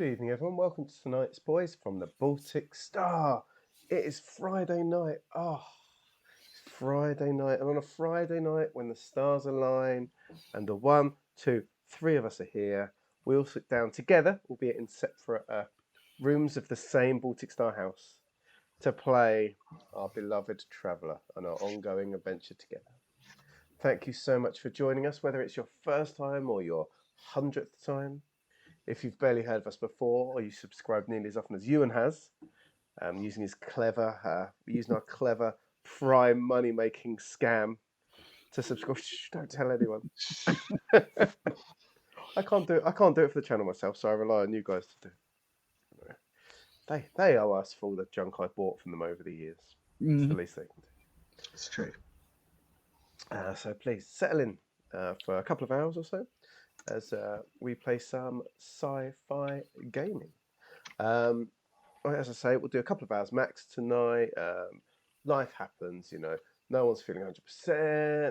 Good evening, everyone. Welcome to tonight's Boys from the Baltic Star. It is Friday night. It's Friday night. And on a Friday night, when the stars align and the 1, 2, 3 of us are here, we all sit down together, albeit in separate rooms of the same Baltic Star house, to play our beloved Traveller on our ongoing adventure together. Thank you so much for joining us, whether it's your first time or your 100th time. If you've barely heard of us before, or you subscribe nearly as often as Ewan has, using our clever prime money-making scam to subscribe. Shh, don't tell anyone. I can't do it for the channel myself, so I rely on you guys to do it. They owe us for all the junk I bought from them over the years. It's the least they can do. It's true. So please settle in for a couple of hours or so as we play some sci-fi gaming. As I say, we'll do a couple of hours max tonight. Life happens, no one's feeling 100%.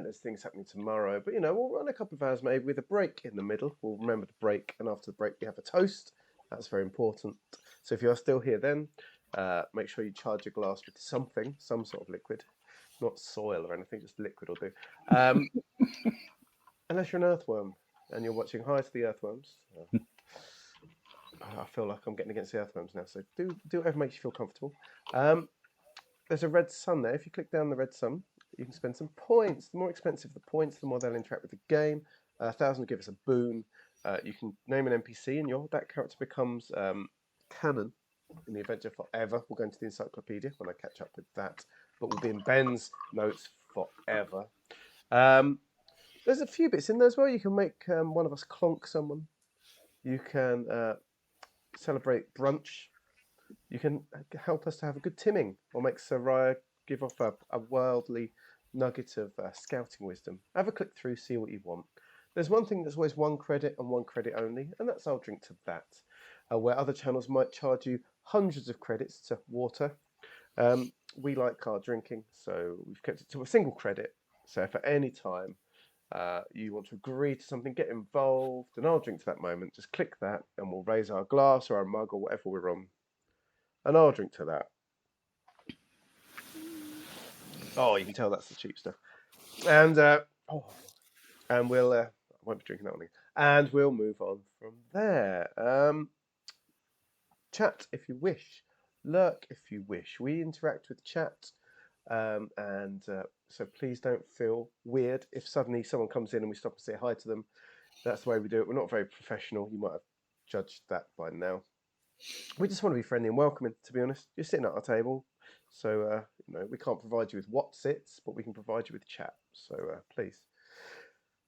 There's things happening tomorrow, but we'll run a couple of hours maybe with a break in the middle. We'll remember the break, and after the break we have a toast. That's very important. So if you are still here then, make sure you charge your glass with some sort of liquid. Not soil or anything, just liquid will do. Unless you're an earthworm and you're watching Hi to the Earthworms. I feel like I'm getting against the earthworms now, so do whatever makes you feel comfortable. There's a red sun there. If you click down the red sun, you can spend some points. The more expensive the points, the more they'll interact with the game. 1,000 will give us a boon. You can name an NPC, and that character becomes canon in the adventure forever. We'll go into the encyclopedia when I catch up with that, but we'll be in Ben's notes forever. There's a few bits in there as well. You can make one of us clonk someone. You can celebrate brunch. You can help us to have a good timming, or make Soraya give off a worldly nugget of scouting wisdom. Have a click through, see what you want. There's one thing that's always 1 credit and 1 credit only, and that's I'll drink to that. Where other channels might charge you hundreds of credits to water, we like our drinking, so we've kept it to a single credit. So if at any time you want to agree to something, get involved, and I'll drink to that moment, just click that and we'll raise our glass or our mug or whatever we're on, and I'll drink to that. Oh, you can tell that's the cheap stuff. And we'll I won't be drinking that one again. And we'll move on from there. Chat if you wish, lurk if you wish. We interact with chat, so please don't feel weird if suddenly someone comes in and we stop and say hi to them. That's the way we do it. We're not very professional. You might have judged that by now. We just want to be friendly and welcoming, to be honest. You're sitting at our table, so we can't provide you with what sits, but we can provide you with chat. So please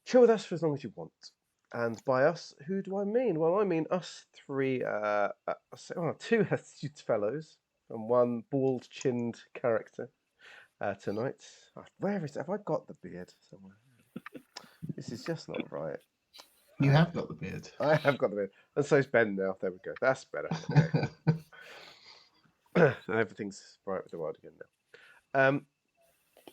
chill with us for as long as you want. And by us, who do I mean? Well, I mean us three, 2 astute fellows and 1 bald-chinned character tonight. Where is it? Have I got the beard somewhere? This is just not right. You have got the beard. I have got the beard. And so's Ben now. There we go. That's better. Okay. Everything's bright with the world again now.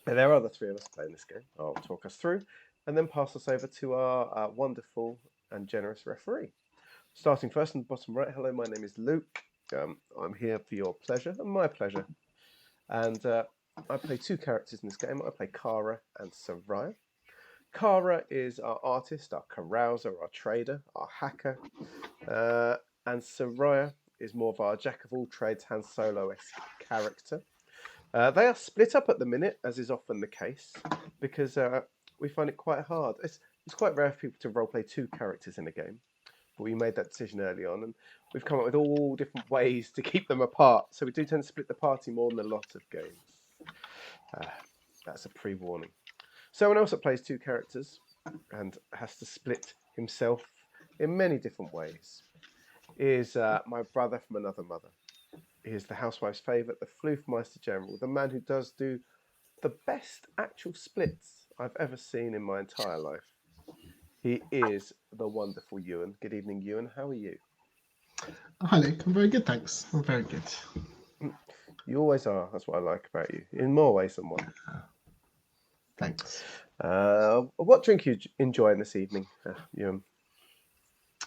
There are the 3 of us playing this game. I'll talk us through and then pass us over to our wonderful and generous referee. Starting first in the bottom right. Hello, my name is Luke. I'm here for your pleasure and my pleasure. And I play 2 characters in this game. I play Kara and Soraya. Kara is our artist, our carouser, our trader, our hacker. And Soraya is more of our jack-of-all-trades Han Solo-esque character. They are split up at the minute, as is often the case, because we find it quite hard. It's quite rare for people to roleplay 2 characters in a game, but we made that decision early on, and we've come up with all different ways to keep them apart. So we do tend to split the party more than a lot of games. That's a pre-warning. Someone else that plays 2 characters and has to split himself in many different ways is my brother from another mother. He is the housewife's favourite, the Floofmeister General, the man who does do the best actual splits I've ever seen in my entire life. He is the wonderful Ewan. Good evening, Ewan. How are you? Hi, Luke. I'm very good, thanks. I'm very good. You always are. That's what I like about you, in more ways than one. Thanks. What drink are you enjoying this evening, Ewan?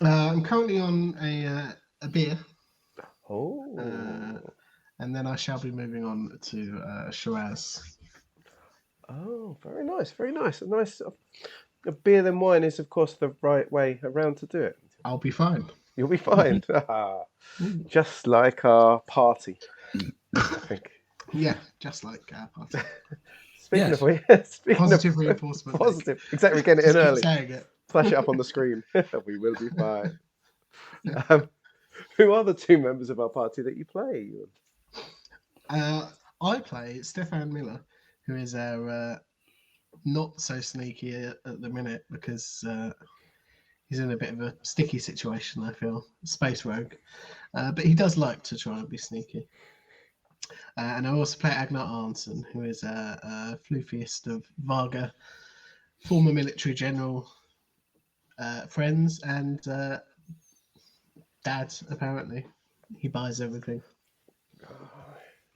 I'm currently on a a beer, Oh, and then I shall be moving on to Shiraz. oh, very nice, very nice. A beer than wine is, of course, the right way around to do it. I'll be fine. You'll be fine. Just like our party, I think. Yeah, just like our party. Speaking Yes. of which, speaking Positive of reinforcement. positive, exactly. We're getting it Just in keep early. saying it. Flash it up on the screen. We will be fine. Um, who are the two members of our party that you play? I play Stefan Miller, who is our not so sneaky at the minute because he's in a bit of a sticky situation, I feel. Space rogue. But he does like to try and be sneaky. And I also play Agnar Arnson, who is a floofiest of Varga, former military general friends, and dad, apparently. He buys everything.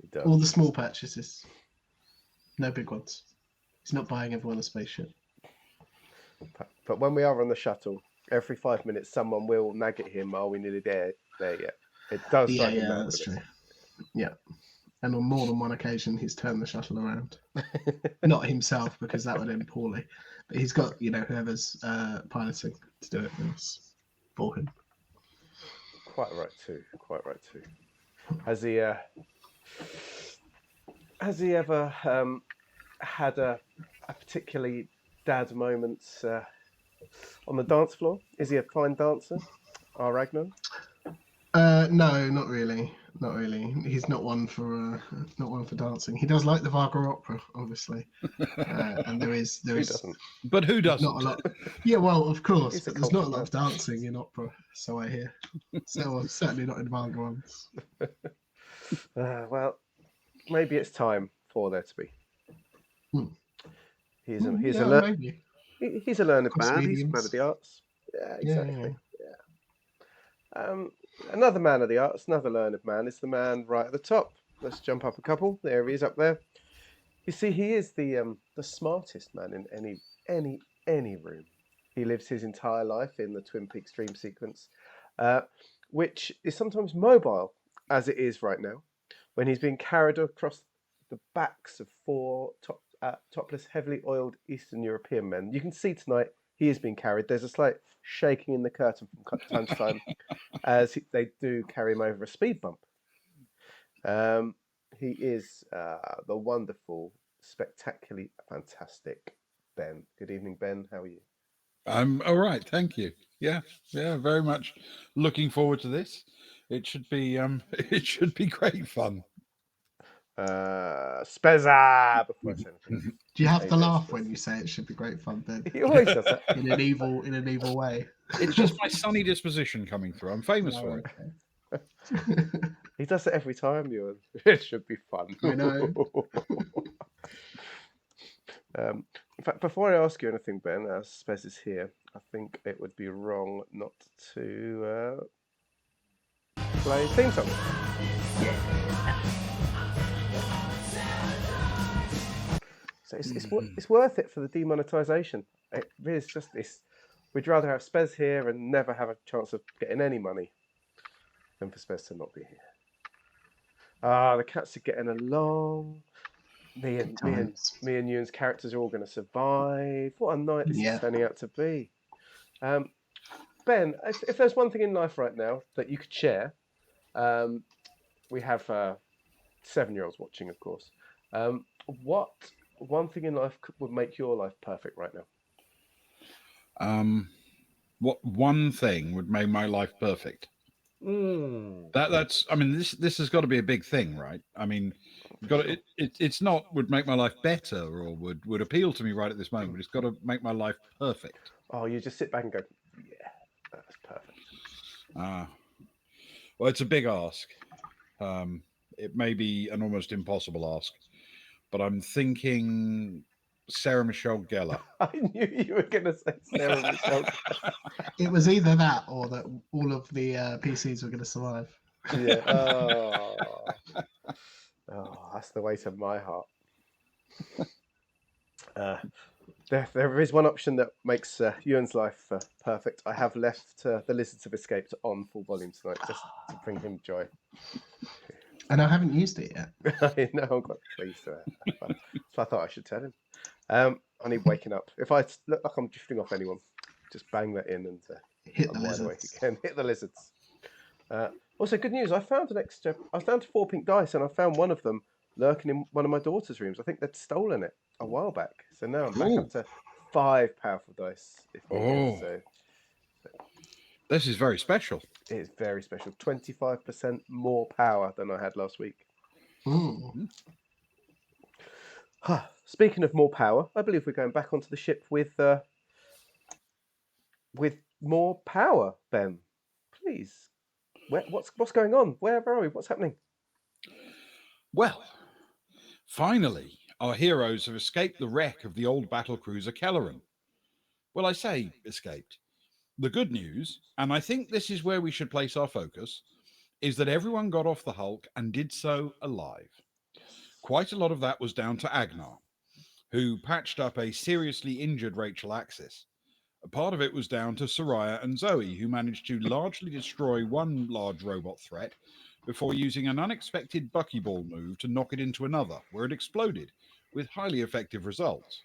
He does. All the small purchases. No big ones. He's not buying everyone a spaceship. But when we are on the shuttle, every 5 minutes someone will nag at him, "Are we nearly there yet?" It does drive him mad. That's true. Yeah. And on more than one occasion, he's turned the shuttle around. Not himself, because that would end poorly. But he's got, whoever's piloting to do it for him. Quite right too. Has he ever had a particularly dad moment on the dance floor? Is he a fine dancer, our Ragnar? No, not really. Not really. He's not one for dancing. He does like the Wagner opera, obviously, and there is Who doesn't? But who doesn't? not a lot. Yeah, well, of course, He's a but there's not a cultured lot of dancing in opera, so I hear. So certainly not in Wagner ones. Well, maybe it's time for there to be. He's a maybe. he's a learned Cross man. He's a man mediums. of the arts. Yeah, exactly. Yeah. Another man of the arts, another learned man, is the man right at the top. Let's jump up a couple. There he is up there. You see, he is the smartest man in any room. He lives his entire life in the Twin Peaks dream sequence, which is sometimes mobile, as it is right now, when he's being carried across the backs of four topless, heavily oiled Eastern European men. You can see tonight he is being carried. There's a slight shaking in the curtain from time to time as they do carry him over a speed bump. He is the wonderful, spectacularly fantastic Ben. Good evening, Ben. How are you? I'm all right, thank you. Yeah, very much looking forward to this. It should be it should be great fun. Spezza! Before I say anything. Do you have to Amen, laugh Spezza. when you say it should be great fun, Ben? He always does that. In an evil way. It's just my sunny disposition coming through. I'm famous for it. He does it every time, Ewan. It should be fun. I know. In fact, before I ask you anything, Ben, as Spez is here, I think it would be wrong not to play theme song. So it's worth it for the demonetisation. It is just this. We'd rather have Spez here and never have a chance of getting any money than for Spez to not be here. The cats are getting along. Me and Ewan's characters are all going to survive. What a night this is turning out to be. Ben, if there's one thing in life right now that you could share, we have 7-year-olds watching, of course. What one thing in life would make your life perfect right now? What one thing would make my life perfect? That's. I mean, this has got to be a big thing, right? I mean, it's not would make my life better or would appeal to me right at this moment. It's got to make my life perfect. Oh, you just sit back and go, yeah, that's perfect. Well, it's a big ask. It may be an almost impossible ask, but I'm thinking Sarah Michelle Gellar. I knew you were going to say Sarah Michelle Gellar. It was either that or that all of the PCs were going to survive. Yeah. Oh, that's the weight of my heart. There is one option that makes Ewan's life perfect. I have left The Lizards Have Escaped on full volume tonight, just to bring him joy. And I haven't used it yet. I know, I'm quite pleased to have. So I thought I should tell him. I need waking up. If I look like I'm drifting off anyone, just bang that in and Hit the I'm wide awake lizards. again. Hit the lizards. Also, good news. I found an extra. I was down to 4 pink dice, and I found one of them lurking in one of my daughter's rooms. I think they'd stolen it a while back. So now I'm back up to 5 powerful dice if needed. So this is very special. it is very special. 25% more power than I had last week. Speaking of more power, I believe we're going back onto the ship with more power. Ben, please. What's going on? Where are we? What's happening? Well, finally, our heroes have escaped the wreck of the old battle cruiser Kelleren. Well, I say escaped. The good news, and I think this is where we should place our focus, is that everyone got off the Hulk and did so alive. Quite a lot of that was down to Agnar, who patched up a seriously injured Rachel Axis. A part of it was down to Soraya and Zoe, who managed to largely destroy one large robot threat before using an unexpected buckyball move to knock it into another, where it exploded, with highly effective results.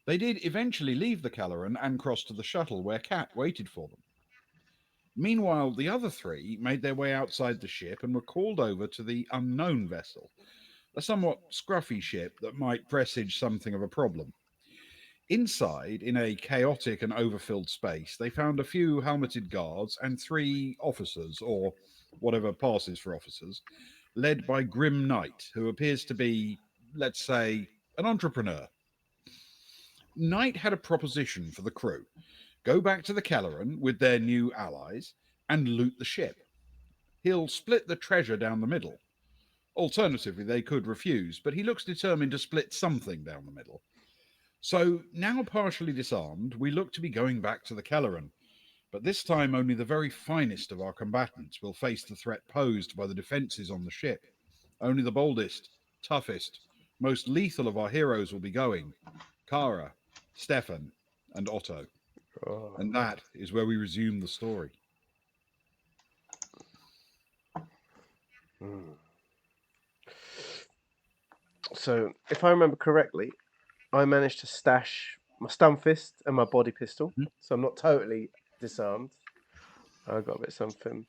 They did eventually leave the Kelleren and cross to the shuttle, where Kat waited for them. Meanwhile, the other three made their way outside the ship and were called over to the unknown vessel, a somewhat scruffy ship that might presage something of a problem. Inside, in a chaotic and overfilled space, they found a few helmeted guards and 3 officers, or whatever passes for officers, led by Grim Knight, who appears to be, let's say, an entrepreneur. Knight had a proposition for the crew: go back to the Kelleren with their new allies and loot the ship. He'll split the treasure down the middle. Alternatively, they could refuse, but he looks determined to split something down the middle. So, now partially disarmed, we look to be going back to the Kelleren, but this time only the very finest of our combatants will face the threat posed by the defences on the ship. Only the boldest, toughest, most lethal of our heroes will be going: Kara, Stefan, and Otto. Oh. And that is where we resume the story. So, if I remember correctly, I managed to stash my stun fist and my body pistol, so I'm not totally disarmed. I got a bit of something.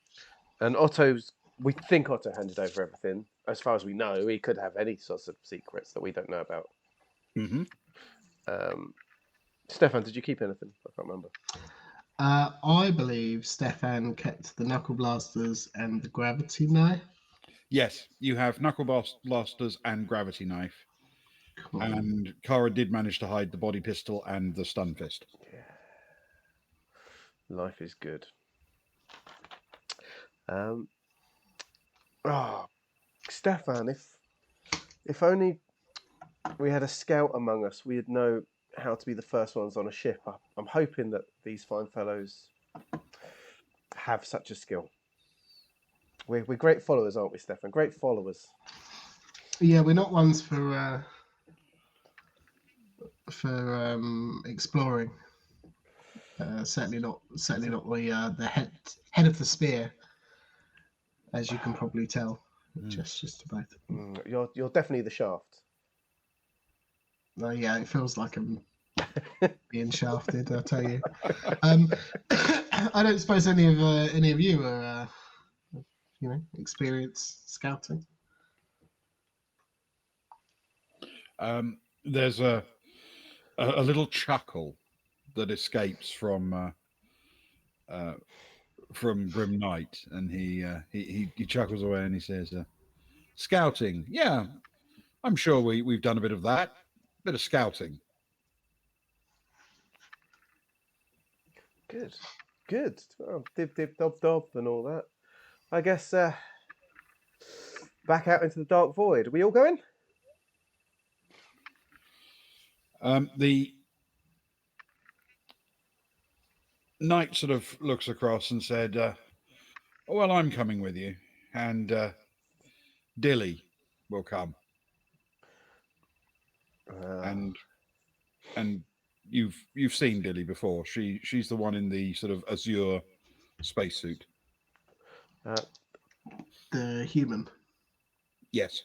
And we think Otto handed over everything. As far as we know, he could have any sorts of secrets that we don't know about. Stefan, did you keep anything? I can't remember. I believe Stefan kept the knuckle blasters and the gravity knife. Yes, you have knuckle blasters and gravity knife. Cool. And Kara did manage to hide the body pistol and the stun fist. Yeah. Life is good. Stefan, if only we had a scout among us, we'd know how to be the first ones on a ship. I'm hoping that these fine fellows have such a skill. We're great followers, aren't we, Stefan? Great followers. Yeah, we're not ones for exploring. Certainly not the head of the spear, as you can probably tell. Just about. You're definitely the shaft. Yeah, it feels like I'm being shafted. I'll tell you. I don't suppose any of you are, experienced scouting. There's a little chuckle that escapes from Grim Knight, and he chuckles away and he says, "Scouting, yeah, I'm sure we've done a bit of that, bit of scouting." Good. Well, dib dib dob dob and all that. I guess back out into the dark void. Are we all going? The knight sort of looks across and said, "Well, I'm coming with you, and Dilly will come." And you've seen Dilly before. She's the one in the sort of azure spacesuit. The human. Yes.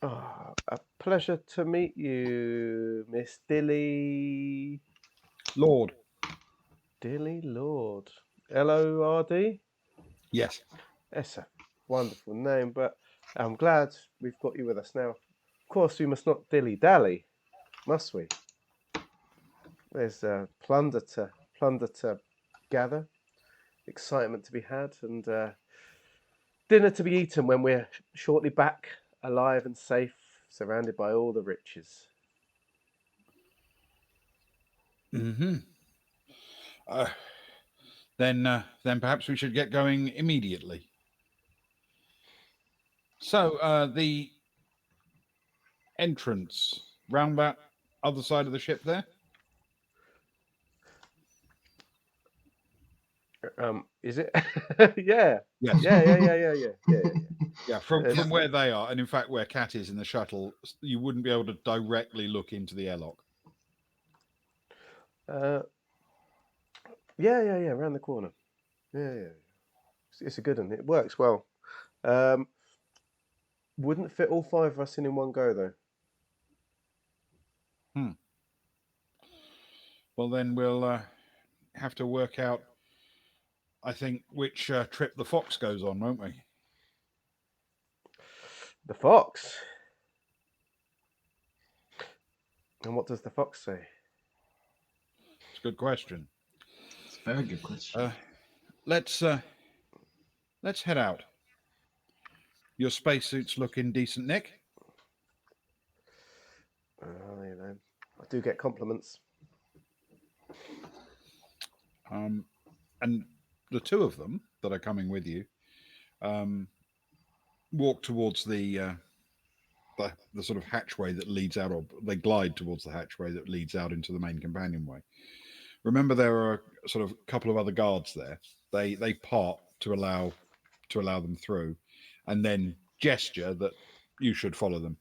A pleasure to meet you, Miss Dilly. Lord. Dilly Lord. Lord. Yes. That's a wonderful name, but I'm glad we've got you with us now. Of course, we must not dilly-dally, must we? There's plunder to gather, excitement to be had, and dinner to be eaten when we're shortly back, alive and safe, surrounded by all the riches. Mm-hmm. Then perhaps we should get going immediately. So the entrance round that other side of the ship there. Is it? Yeah. Yes. Yeah. From where they are, and in fact where Cat is in the shuttle, you wouldn't be able to directly look into the airlock. Yeah. Around the corner. Yeah. It's a good one. It works well. Wouldn't fit all 5 of us in one go though. Well, then we'll have to work out, I think, which trip the Fox goes on, won't we? The Fox. And what does the Fox say? It's a good question. It's a very good question. Let's head out. Your spacesuits look in decent nick. I do get compliments. And the 2 of them that are coming with you walk towards the sort of hatchway that leads out, or they glide towards the hatchway that leads out into the main companionway. Remember, there are sort of a couple of other guards there. They part to allow them through, and then gesture that you should follow them.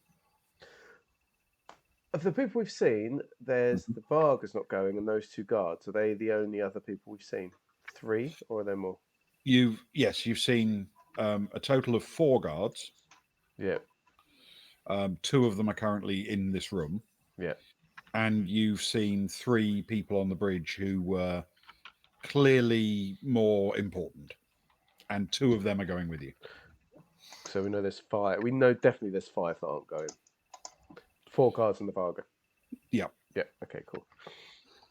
Of the people we've seen, there's the Vargas not going, and those 2 guards. Are they the only other people we've seen? 3, or are there more? You've seen a total of 4 guards. Yeah. 2 of them are currently in this room. Yeah. And you've seen 3 people on the bridge who were clearly more important, and 2 of them are going with you. So we know there's 5. We know definitely there's 5 that aren't going. 4 guards in the Varga. Yeah. Okay, cool.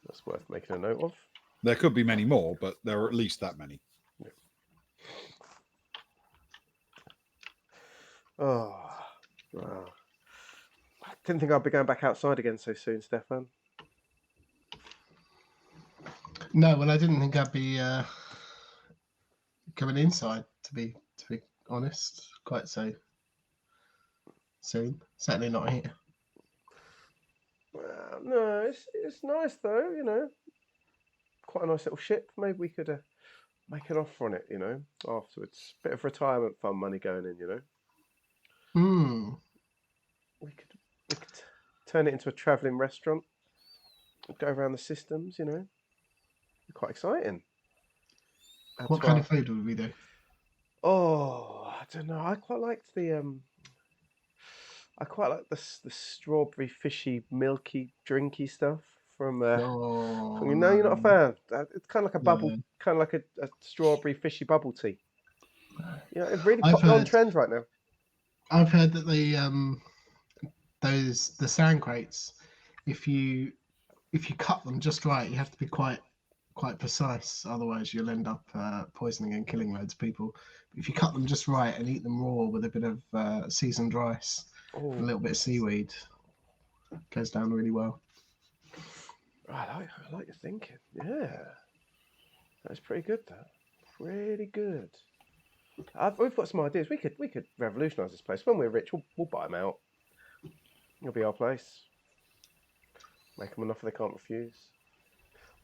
That's worth making a note of. There could be many more, but there are at least that many. Yeah. Oh, wow. I didn't think I'd be going back outside again so soon, Stefan. No, well, I didn't think I'd be coming inside. To be honest, quite so soon. Certainly not here. Well, no, it's nice though. Quite a nice little ship. Maybe we could make an offer on it. Afterwards, bit of retirement fund money going in. We could turn it into a travelling restaurant. Go around the systems. Quite exciting. What kind of food would we do? Oh, I don't know. I quite liked the strawberry, fishy, milky, drinky stuff from. You're not a fan. It's kind of like a bubble, kind of like a strawberry, fishy bubble tea. It's really on trend right now. I've heard that the sand crates, if you cut them just right, you have to be quite precise. Otherwise, you'll end up poisoning and killing loads of people. But if you cut them just right and eat them raw with a bit of seasoned rice, and a little bit of seaweed, it goes down really well. I like your thinking. Yeah, that's pretty good. Pretty good. We've got some ideas. We could revolutionise this place. When we're rich, we'll buy them out. It'll be our place. Make them an offer they can't refuse.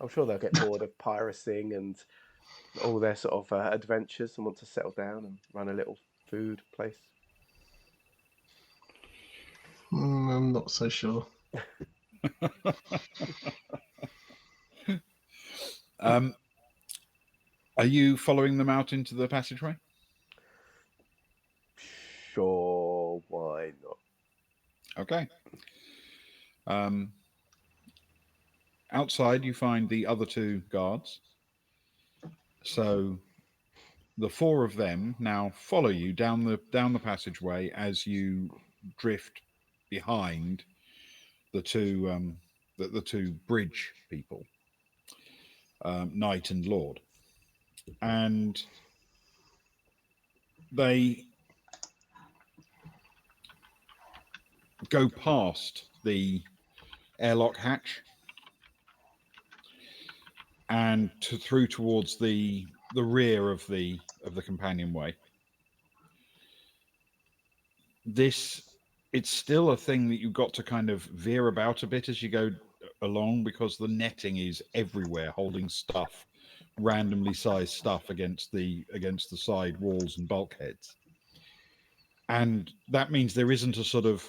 I'm sure they'll get bored of piracying and all their sort of adventures and want to settle down and run a little food place. I'm not so sure. Are you following them out into the passageway? Sure, why not? Okay. Outside, you find the other two guards. So the four of them now follow you down the passageway as you drift behind the two the two bridge people, Knight and Lord, and they go past the airlock hatch and through towards the rear of the companionway. It's still a thing that you've got to kind of veer about a bit as you go along, because the netting is everywhere, holding stuff, randomly sized stuff against the side walls and bulkheads. And that means there isn't a sort of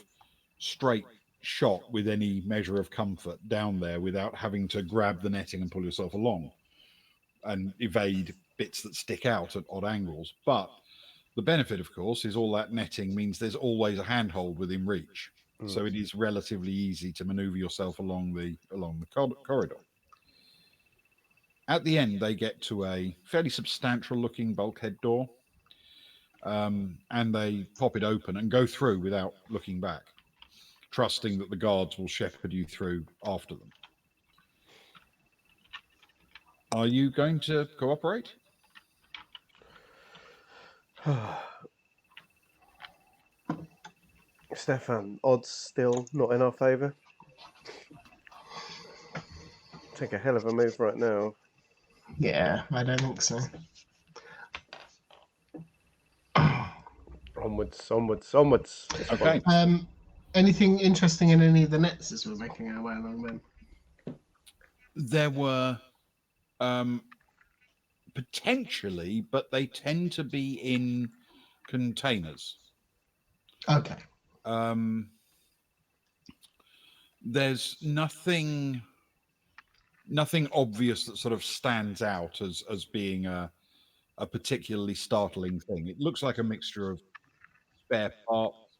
straight shot with any measure of comfort down there without having to grab the netting and pull yourself along and evade bits that stick out at odd angles. But the benefit, of course, is all that netting means there's always a handhold within reach. So it is relatively easy to maneuver yourself along the corridor. At the end, they get to a fairly substantial looking bulkhead door, and they pop it open and go through without looking back, trusting that the guards will shepherd you through after them. Are you going to cooperate? Stefan, odds still not in our favour. Take a hell of a move right now. Yeah, I don't think so. Onwards, onwards, onwards. Okay. Anything interesting in any of the nets as we're making our way along then? There were potentially, but they tend to be in containers. Okay. There's nothing obvious that sort of stands out as being a particularly startling thing. It looks like a mixture of spare parts,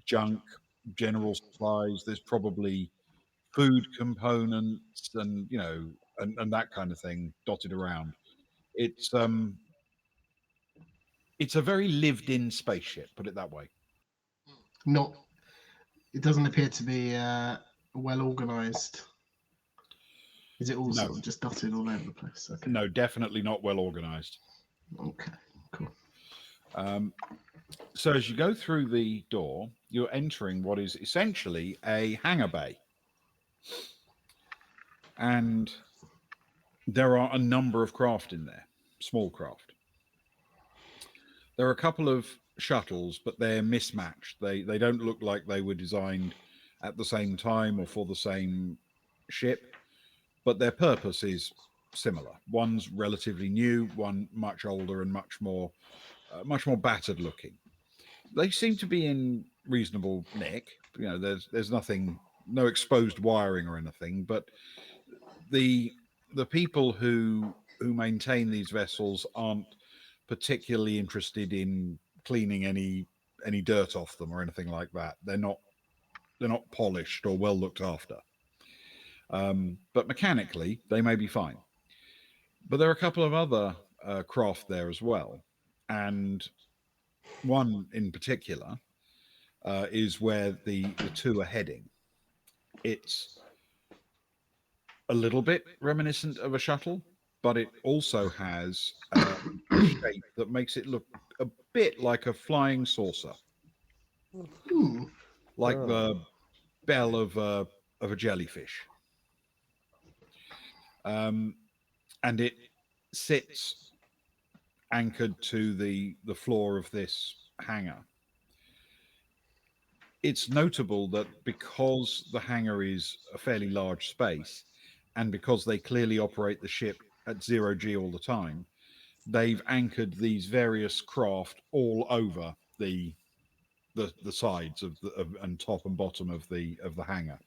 junk, general supplies. There's probably food components and and that kind of thing dotted around. It's a very lived-in spaceship, put it that way. It doesn't appear to be well organised. Is it all sort of just dotted all over the place? Okay. No, definitely not well organised. Okay, cool. So as you go through the door, you're entering what is essentially a hangar bay. And there are a number of craft in there, small craft. There are a couple of shuttles, but they're mismatched. They don't look like they were designed at the same time or for the same ship, but their purpose is similar. One's relatively new, one much older and much more battered looking. They seem to be in reasonable nick. There's nothing, no exposed wiring or anything, but the people who maintain these vessels aren't particularly interested in cleaning any dirt off them or anything like that. They're not polished or well looked after. But mechanically, they may be fine. But there are a couple of other craft there as well, and one in particular is where the two are heading. It's a little bit reminiscent of a shuttle, but it also has a shape that makes it look a bit like a flying saucer, like the bell of a jellyfish. And it sits anchored to the floor of this hangar. It's notable that because the hangar is a fairly large space, and because they clearly operate the ship at 0G all the time, they've anchored these various craft all over the sides and top and bottom of the hangar.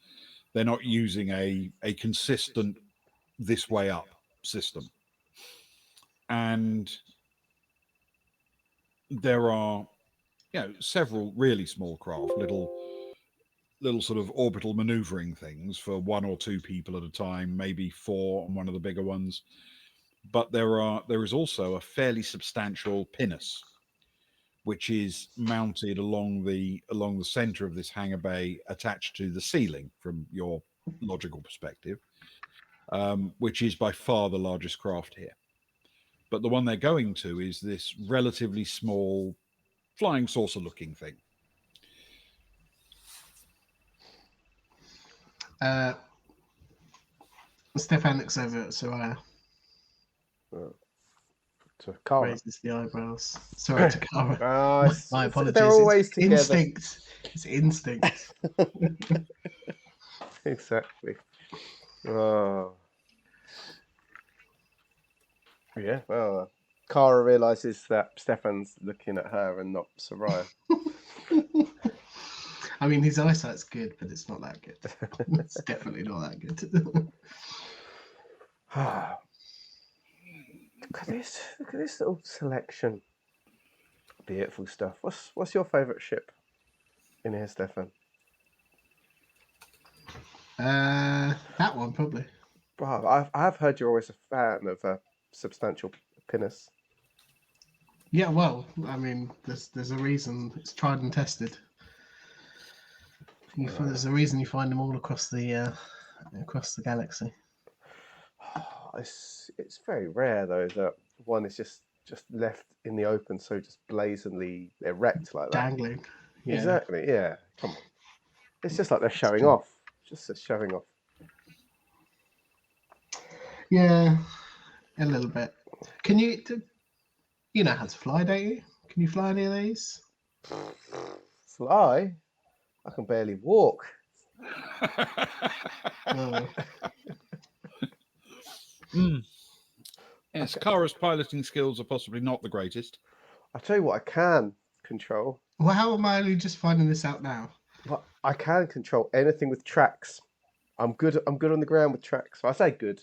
they're not using a consistent this way up system. And there are, several really small craft, little sort of orbital maneuvering things for 1 or 2 people at a time, maybe 4 on one of the bigger ones. But there is also a fairly substantial pinnace, which is mounted along the center of this hangar bay, attached to the ceiling from your logical perspective, which is by far the largest craft here. But the one they're going to is this relatively small flying saucer looking thing. Stefan looks over at Soraya, To Kara. raises the eyebrows. Sorry, to Kara. My apologies. They're always together. Instinct. It's instinct. Exactly. Oh. Yeah, well, Kara realises that Stefan's looking at her and not Soraya. I mean, his eyesight's good, but it's not that good. It's definitely not that good. Look at this little selection. Beautiful stuff. What's your favourite ship in here, Stefan? That one, probably. Wow, I've heard you're always a fan of a substantial pinnace. Yeah, well, I mean, there's a reason. It's tried and tested. There's a reason you find them all across the galaxy. It's very rare though that one is just left in the open, so just blazingly erect like that. Dangling. Yeah. Exactly. Yeah. Come on. It's just like they're showing off. Just showing off. Yeah, a little bit. Can you? You know how to fly, don't you? Can you fly any of these? Fly? I can barely walk. Oh. Yes, Kara's piloting skills are possibly not the greatest. I tell you what, I can control. Well, how am I only just finding this out now? But I can control anything with tracks. I'm good on the ground with tracks. I say good.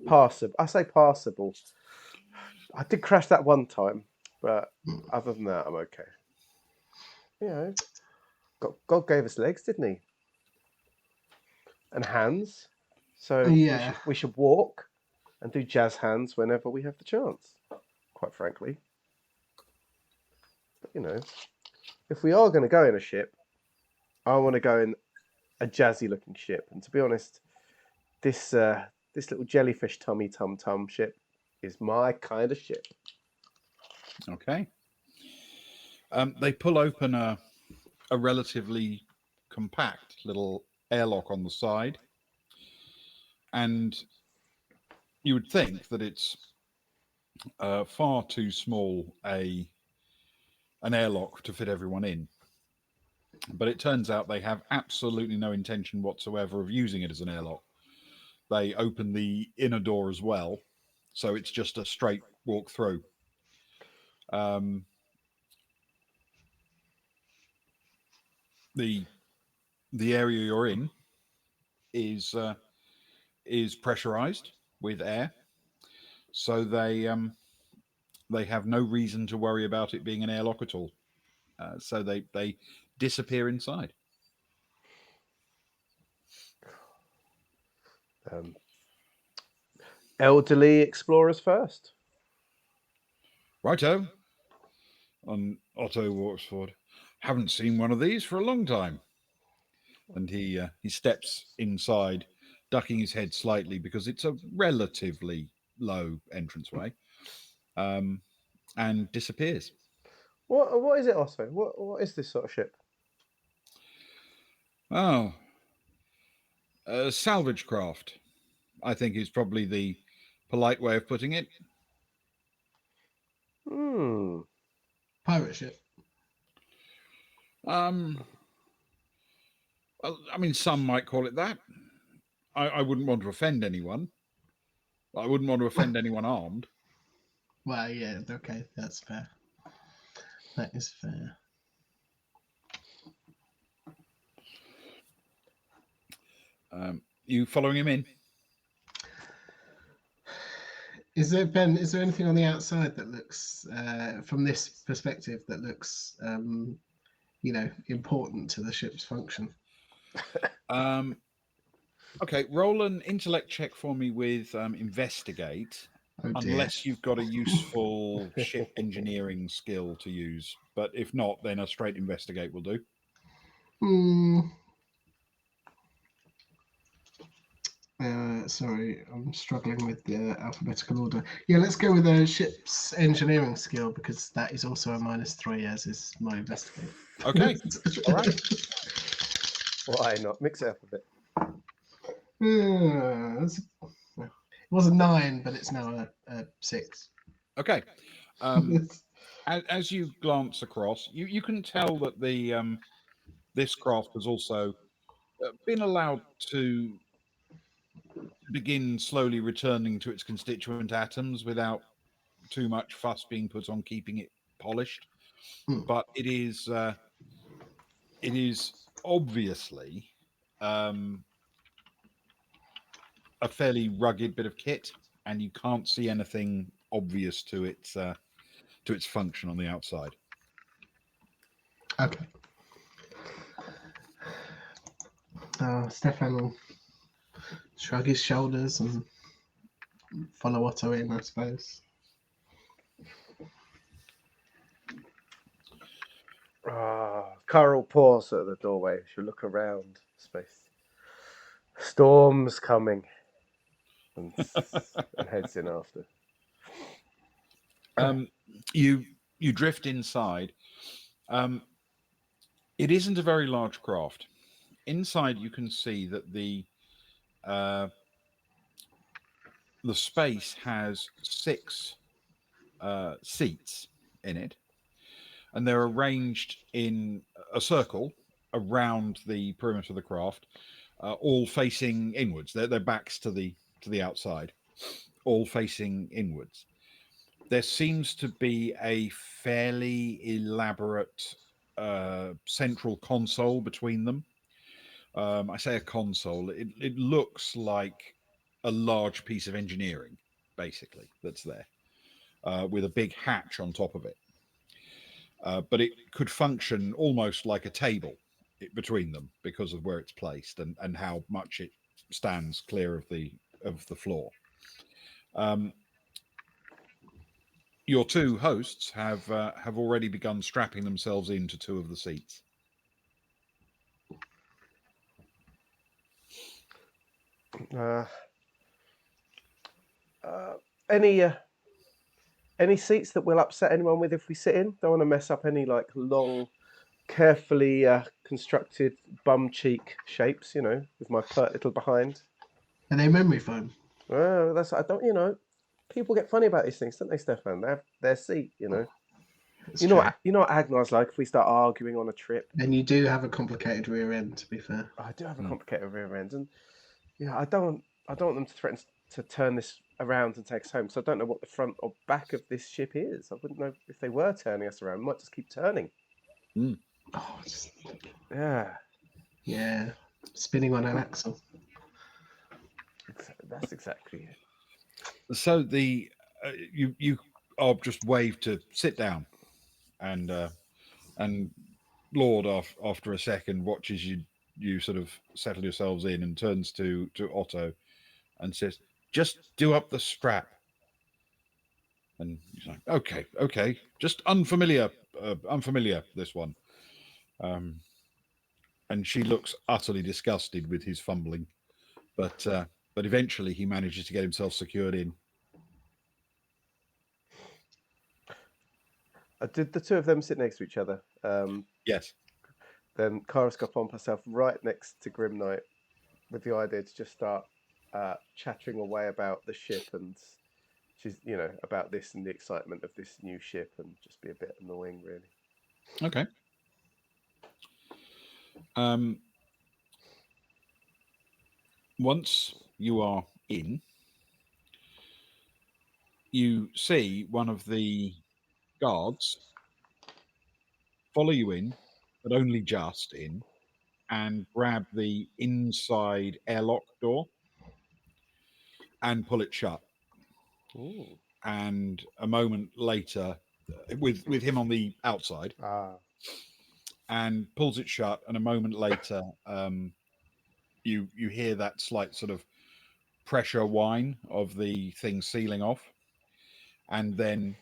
Passable. I say passable. I did crash that one time, but other than that, I'm okay. You know, God gave us legs, didn't he? And hands. So Yeah. we should walk and do jazz hands whenever we have the chance, quite frankly. But, you know, if we are going to go in a ship, I want to go in a jazzy looking ship. And to be honest, this little jellyfish tummy tum tum ship is my kind of ship. Okay. They pull open a relatively compact little airlock on the side, and you would think that it's far too small an airlock to fit everyone in. But it turns out they have absolutely no intention whatsoever of using it as an airlock. They open the inner door as well, so it's just a straight walk through. The area you're in is pressurized with air, so they have no reason to worry about it being an airlock at all. So they disappear inside. Elderly explorers first. Righto. And Otto walks forward. Haven't seen one of these for a long time. And he steps inside, ducking his head slightly because it's a relatively low entranceway, and disappears. What is it, Otto? What is this sort of ship? Oh, a salvage craft, I think is probably the polite way of putting it. Pirate ship. Well, I mean, some might call it that. I wouldn't want to offend anyone. I wouldn't want to offend anyone armed. Well, yeah, okay, that's fair. That is fair. You following him in? Is there, Ben? Is there anything on the outside that looks, from this perspective, that looks, important to the ship's function? Okay, roll an intellect check for me with investigate, Oh dear. unless you've got a useful ship engineering skill to use. But if not, then a straight investigate will do. Sorry, I'm struggling with the alphabetical order. Yeah, let's go with a ship's engineering skill because that is also a -3, as is my investigate. Okay, all right. Why not? Mix it up a bit. It was a 9, but it's now a 6. Okay. As you glance across, you can tell that the this craft has also been allowed to begin slowly returning to its constituent atoms without too much fuss being put on keeping it polished. But it is obviously a fairly rugged bit of kit, and you can't see anything obvious to its function on the outside. Okay. Stefan will shrug his shoulders and follow Otto in, I suppose. Carl paused at the doorway. She'll look around space. Storm's coming. And heads in after. You drift inside. It isn't a very large craft. Inside, you can see that the space has 6 seats in it, and they're arranged in a circle around the perimeter of the craft, all facing inwards. Their backs to the outside, all facing inwards. There seems to be a fairly elaborate central console between them. I say a console. It looks like a large piece of engineering, basically, that's there, with a big hatch on top of it. But it could function almost like a table between them because of where it's placed and how much it stands clear of the floor. Your 2 hosts have already begun strapping themselves into 2 of the seats. Any seats that will upset anyone with if we sit in? Don't want to mess up any like long, carefully constructed bum cheek shapes, with my pert little behind. Are they memory foam? Well, I don't. People get funny about these things, don't they, Stefan? They have their seat, That's You know true. what? You know what Agnar's like if we start arguing on a trip. And you do have a complicated rear end, to be fair. I do have a complicated rear end, and I don't want them to threaten to turn this around and take us home. So I don't know what the front or back of this ship is. I wouldn't know if they were turning us around. We might just keep turning. Oh, Yeah, spinning on an axle. That's exactly it. So the you are just waved to sit down, and Lord after a second watches you sort of settle yourselves in and turns to Otto and says, "Just do up the strap." And he's like, "Okay, just unfamiliar this one." And she looks utterly disgusted with his fumbling, but eventually he manages to get himself secured in. Did the 2 of them sit next to each other? Yes. Then Kara's got on herself right next to Grim Knight with the idea to just start chattering away about the ship and she's about this and the excitement of this new ship and just be a bit annoying, really. Okay. Once you are in, you see one of the guards follow you in, but only just in, and grab the inside airlock door and pull it shut. Ooh. And a moment later, with him on the outside, and pulls it shut. And a moment later, you hear that slight sort of pressure whine of the thing sealing off, and then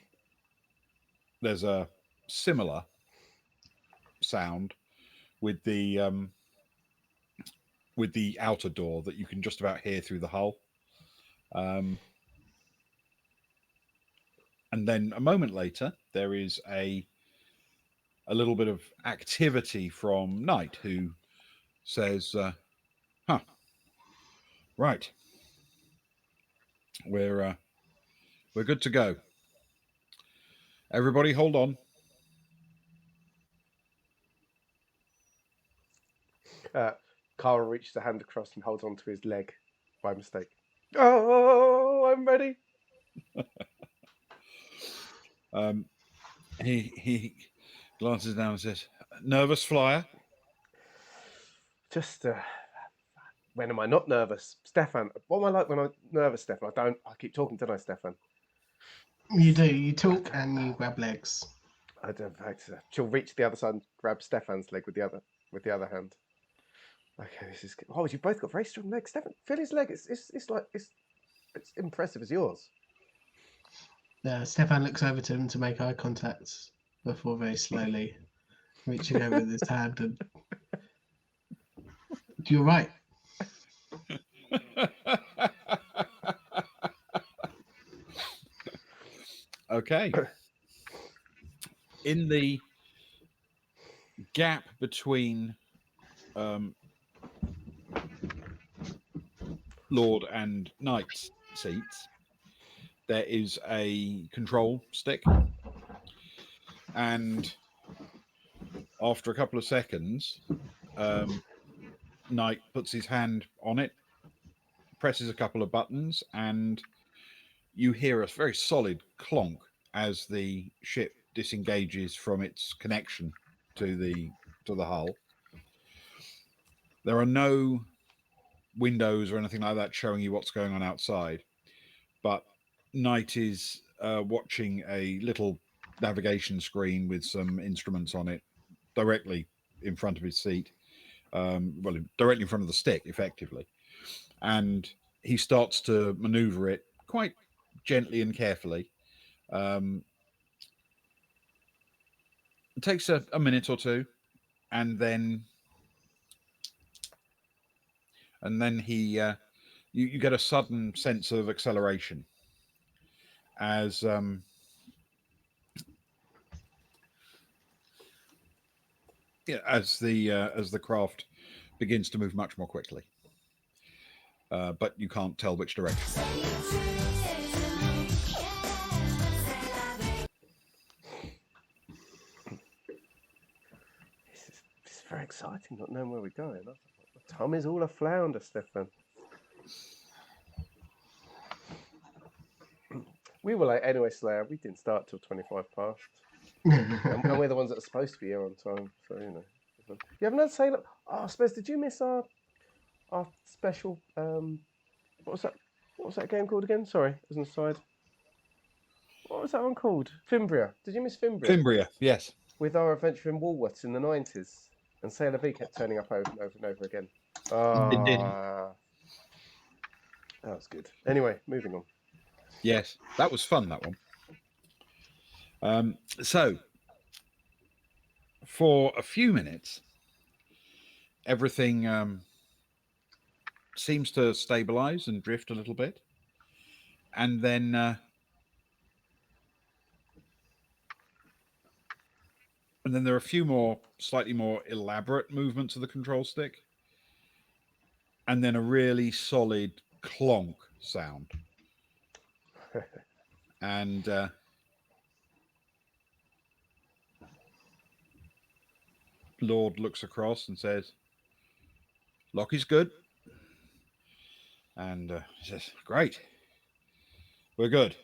there's a similar sound with the outer door that you can just about hear through the hull. And then a moment later, there is a little bit of activity from Knight, who says, "Huh, right, we're good to go. Everybody, hold on." Carl reaches a hand across and holds onto his leg by mistake. Oh, I'm ready. He glances down and says, "Nervous, flyer?" Just when am I not nervous, Stefan? What am I like when I'm nervous, Stefan? I keep talking, don't I, Stefan? You do. You talk and you grab legs. I don't. In fact, she'll reach the other side and grab Stefan's leg with the other hand. Okay, this is good. Oh, you both got very strong legs, Stefan. Feel his leg. It's like it's impressive as yours. Stefan looks over to him to make eye contact before very slowly reaching over with his hand and you're right. Okay. In the gap between Lord and Knight's seats, there is a control stick, and after a couple of seconds, Knight puts his hand on it, presses a couple of buttons, and you hear a very solid clonk as the ship disengages from its connection to the hull. There are no windows or anything like that showing you what's going on outside, but Knight is watching a little navigation screen with some instruments on it directly in front of his seat, directly in front of the stick, effectively. And he starts to maneuver it quite gently and carefully. It takes a minute or two, and then he you get a sudden sense of acceleration as as the craft begins to move much more quickly, but you can't tell which direction. It's very exciting not knowing where we're going. Tommy's all a flounder, Stefan. We were late anyway, Slayer. We didn't start till 25 past. and we're the ones that are supposed to be here on time, so you know. You haven't had Sailor. Oh, Spurs, did you miss our special? What was that? What was that game called again? Sorry, as an aside. What was that one called? Fimbria. Did you miss Fimbria? Fimbria, yes. With our adventure in Woolworths in the 90s, and Sailor V kept turning up over and over and over again. It did. That was good. Anyway, moving on. Yes, that was fun, that one. So, for a few minutes, everything seems to stabilize and drift a little bit. And then there are a few more, slightly more elaborate movements of the control stick. And then a really solid clonk sound. And Lord looks across and says, "Lockie's good." And he says, "Great. We're good.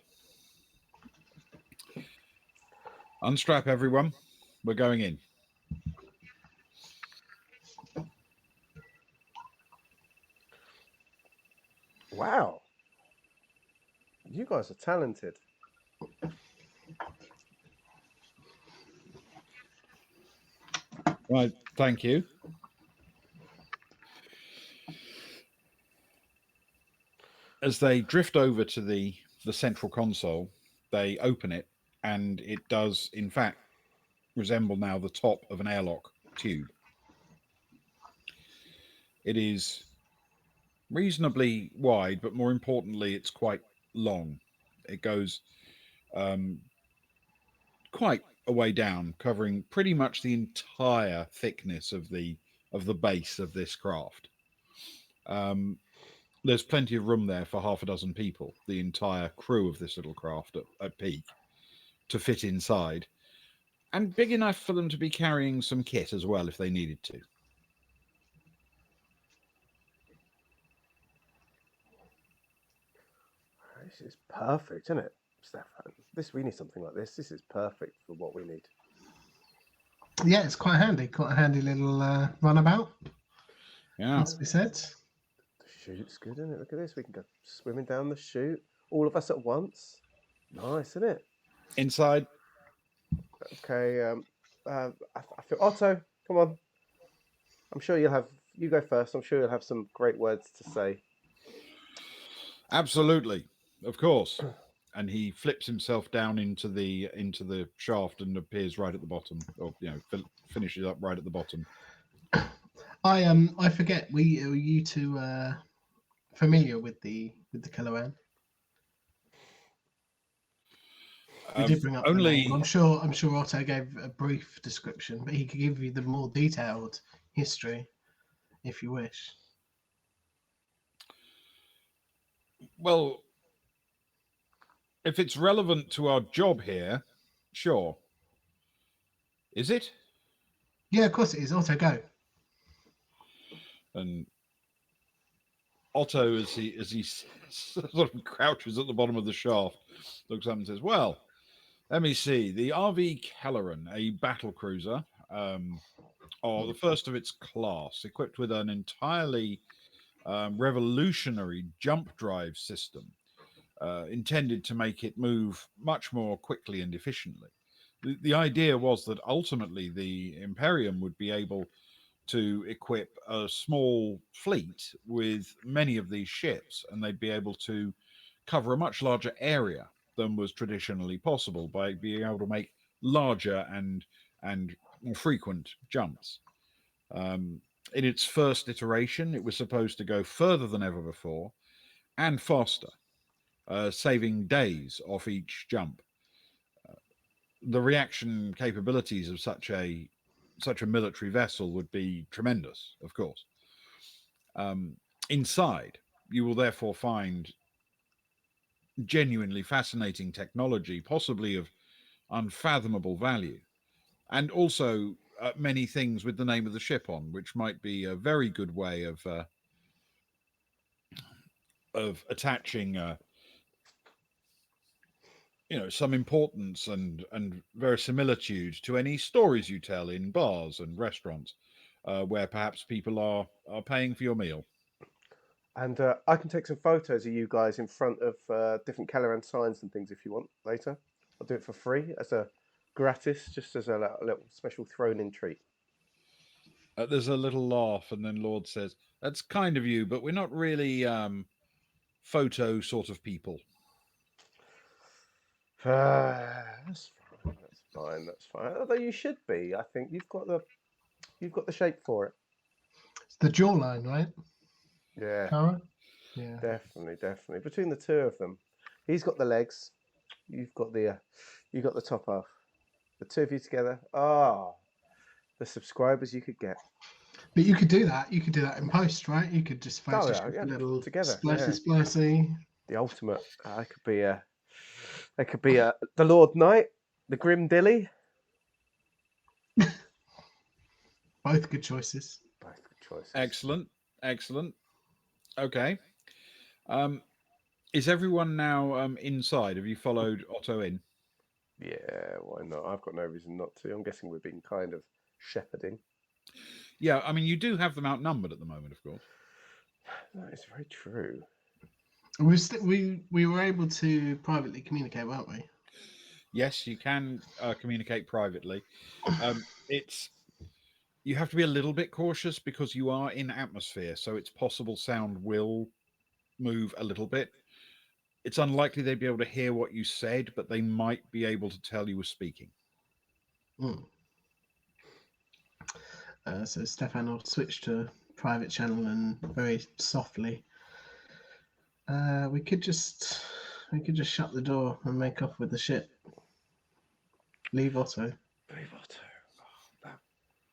Unstrap everyone. We're going in." Wow. You guys are talented. Right, thank you. As they drift over to the central console, they open it, and it does, in fact, resemble now the top of an airlock tube. It is reasonably wide, but more importantly, it's quite long. It goes quite a way down, covering pretty much the entire thickness of the base of this craft. There's plenty of room there for half a dozen people, the entire crew of this little craft at peak, to fit inside, and big enough for them to be carrying some kit as well if they needed to. This is perfect, isn't it, Stefan? We need something like this. This is perfect for what we need. Yeah, it's quite handy. Quite a handy little runabout. Yeah. Must be said. The chute's good, isn't it? Look at this. We can go swimming down the chute, all of us at once. Nice, isn't it? Inside. Okay. I feel Otto. Come on. I'm sure you'll have. You go first. I'm sure you'll have some great words to say. Absolutely, of course. And he flips himself down into the shaft and appears right at the bottom, or finishes up right at the bottom. I forget. Were you two familiar with the Kelleren? You did bring up the name. I'm sure Otto gave a brief description, but he could give you the more detailed history if you wish. Well, if it's relevant to our job here, sure. Is it? Yeah, of course it is. Otto, go. And Otto, as he sort of crouches at the bottom of the shaft, looks up and says, "Well, let me see. The RV Kelleren, a battle cruiser, or the first of its class, equipped with an entirely revolutionary jump drive system, intended to make it move much more quickly and efficiently. The idea was that ultimately the Imperium would be able to equip a small fleet with many of these ships, and they'd be able to cover a much larger area than was traditionally possible by being able to make larger and more frequent jumps. In its first iteration, it was supposed to go further than ever before and faster, saving days off each jump. The reaction capabilities of such a military vessel would be tremendous, of course. Inside, you will therefore find genuinely fascinating technology, possibly of unfathomable value, and also many things with the name of the ship on, which might be a very good way of attaching some importance and verisimilitude to any stories you tell in bars and restaurants, where perhaps people are paying for your meal. And I can take some photos of you guys in front of different Kelleren signs and things if you want later. I'll do it for free as a gratis, just as a little special thrown-in treat. There's a little laugh, and then Lord says, "That's kind of you, but we're not really photo sort of people." That's fine. That's fine. That's fine. Although you should be. I think you've got the shape for it. It's the jawline, right? Yeah. Cara? Yeah. Definitely. Between the two of them, he's got the legs. You've got the top half. The two of you together. The subscribers you could get. But you could do that. You could do that in post, right? You could just Photoshop a little together, splicey. The ultimate. I could be the Lord Knight, the Grim Dilly. Both good choices. Excellent. Okay. Is everyone now inside? Have you followed Otto in? Yeah, why not? I've got no reason not to. I'm guessing we're being kind of shepherding. Yeah, I mean, you do have them outnumbered at the moment, of course. That is very true. We were able to privately communicate, weren't we? Yes, you can communicate privately. It's you have to be a little bit cautious because you are in atmosphere, so it's possible sound will move a little bit. It's unlikely they'd be able to hear what you said, but they might be able to tell you were speaking. Mm. So Stefan will switch to private channel and very softly. We could just shut the door and make off with the ship. Leave Otto. Leave Otto.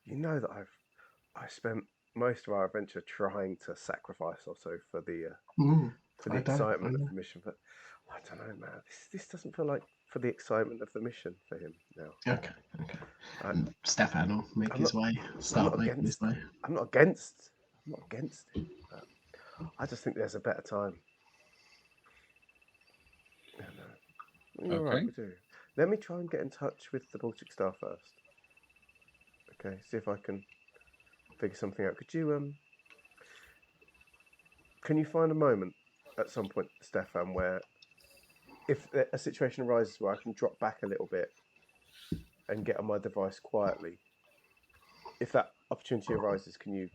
You know that I spent most of our adventure trying to sacrifice Otto for the excitement of the mission, but I don't know, man. This doesn't feel like for the excitement of the mission for him now. Okay. Stefan will make his way. I'm not against it, but I just think there's a better time. You're right, we do. Let me try and get in touch with the Baltic Star first. Okay, see if I can figure something out. Could you can you find a moment at some point, Stefan, where if a situation arises where I can drop back a little bit and get on my device quietly, if that opportunity arises, can you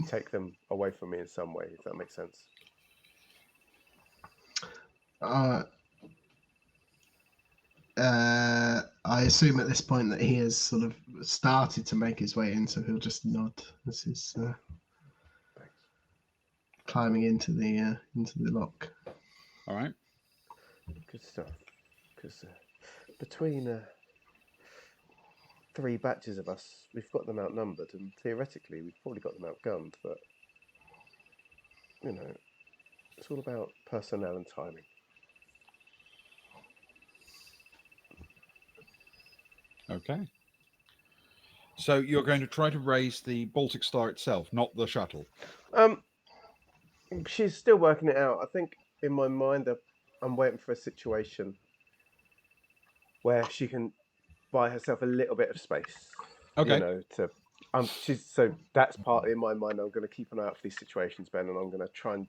take them away from me in some way, if that makes sense? I assume at this point that he has sort of started to make his way in, so he'll just nod as he's climbing into the lock. All right. Good stuff. Because between 3 batches of us, we've got them outnumbered, and theoretically we've probably got them outgunned, but you know, it's all about personnel and timing. Okay. So you're going to try to raise the Baltic Star itself, not the shuttle. She's still working it out. I think in my mind, I'm waiting for a situation where she can buy herself a little bit of space. Okay. You know, so that's partly in my mind. I'm going to keep an eye out for these situations, Ben, and I'm going to try and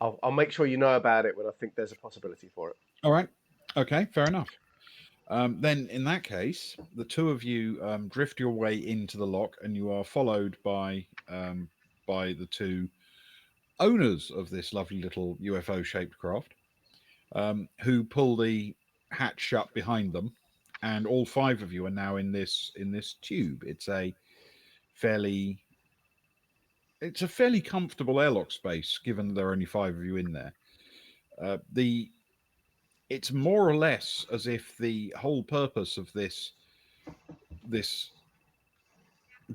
I'll make sure you know about it when I think there's a possibility for it. All right. Okay. Fair enough. Then, in that case, the two of you drift your way into the lock, and you are followed by the two owners of this lovely little UFO-shaped craft, who pull the hatch shut behind them, and all 5 of you are now in this tube. It's a fairly comfortable airlock space, given there are only 5 of you in there. It's more or less as if the whole purpose of this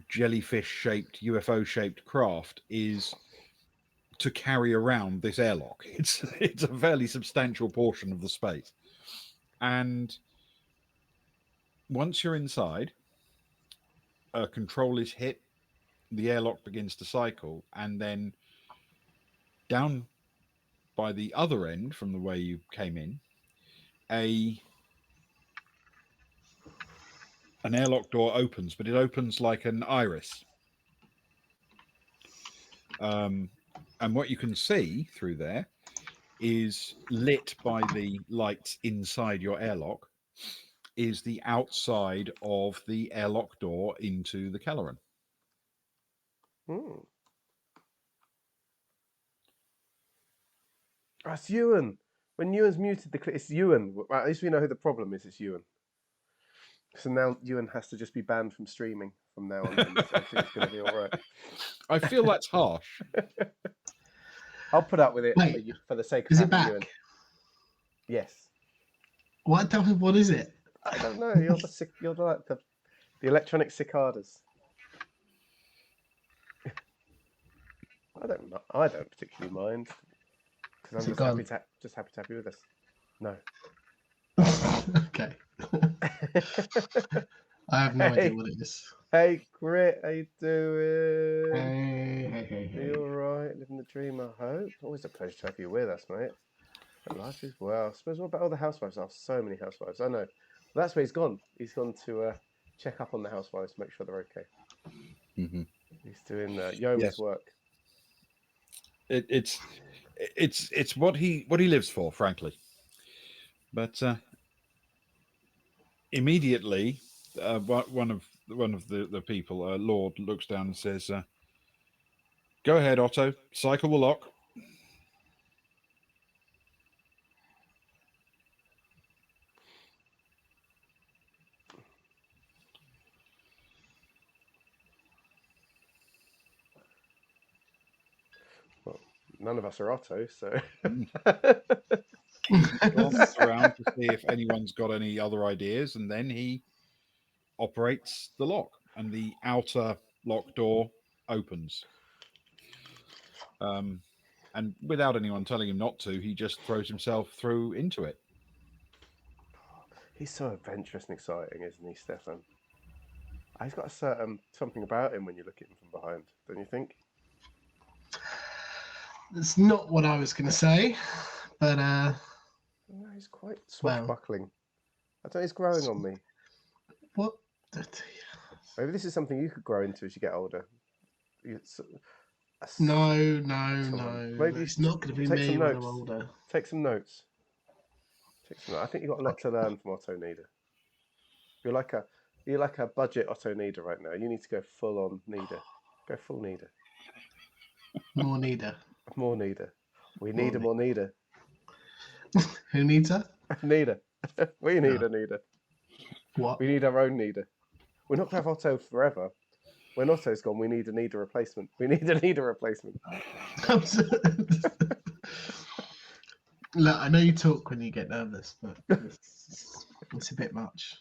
jellyfish-shaped, UFO-shaped craft is to carry around this airlock. It's a fairly substantial portion of the space. And once you're inside, a control is hit, the airlock begins to cycle, and then down by the other end from the way you came in, an airlock door opens, but it opens like an iris. And what you can see through there is, lit by the lights inside your airlock, is the outside of the airlock door into the Kelleren. That's Ewan. When Ewan's muted the clip, it's Ewan. At least we know who the problem is. It's Ewan. So now Ewan has to just be banned from streaming from now on. I think it's going to be all right. I feel that's harsh. I'll put up with it for the sake of is it back? Ewan. Yes. What is it? I don't know. You're the electronic cicadas. I don't particularly mind because I'm just happy to have you with us. No. Okay. I have no idea what it is. Hey, Grit, how you doing? Hey. Are you all right? Living the dream, I hope. Always a pleasure to have you with us, mate. Life is well. I suppose, what about all the housewives? Oh, so many housewives. I know. Well, that's where he's gone. He's gone to check up on the housewives, make sure they're okay. Mm-hmm. He's doing yeoman's work. It's it's what he lives for, frankly. But immediately, one of the people, Lord, looks down and says, "Go ahead, Otto. Cycle the lock." Well, none of us are Otto, so. He glances around to see if anyone's got any other ideas, and then he operates the lock, and the outer lock door opens. And without anyone telling him not to, he just throws himself through into it. He's so adventurous and exciting, isn't he, Stefan? He's got a certain something about him when you look at him from behind, don't you think? It's not what I was going to say, but No, he's quite swashbuckling. I don't know, he's growing on me. what? Maybe this is something you could grow into as you get older. No. Maybe It's not going to be take me some when notes. I'm older. Take some notes. I think you've got a lot to learn from Otto Nieder. You're like a budget Otto Nieder right now. You need to go full on Nieder. Go full Nieder. More Nieder. More Nieder. We need a more Nieder. Who needs her? Nieder. We need a Nieder. What? We need our own Nieder. We're not going to have Otto forever. When Otto's gone, we need a Nieder replacement. We need a Nieder replacement. Look, I know you talk when you get nervous, but it's a bit much.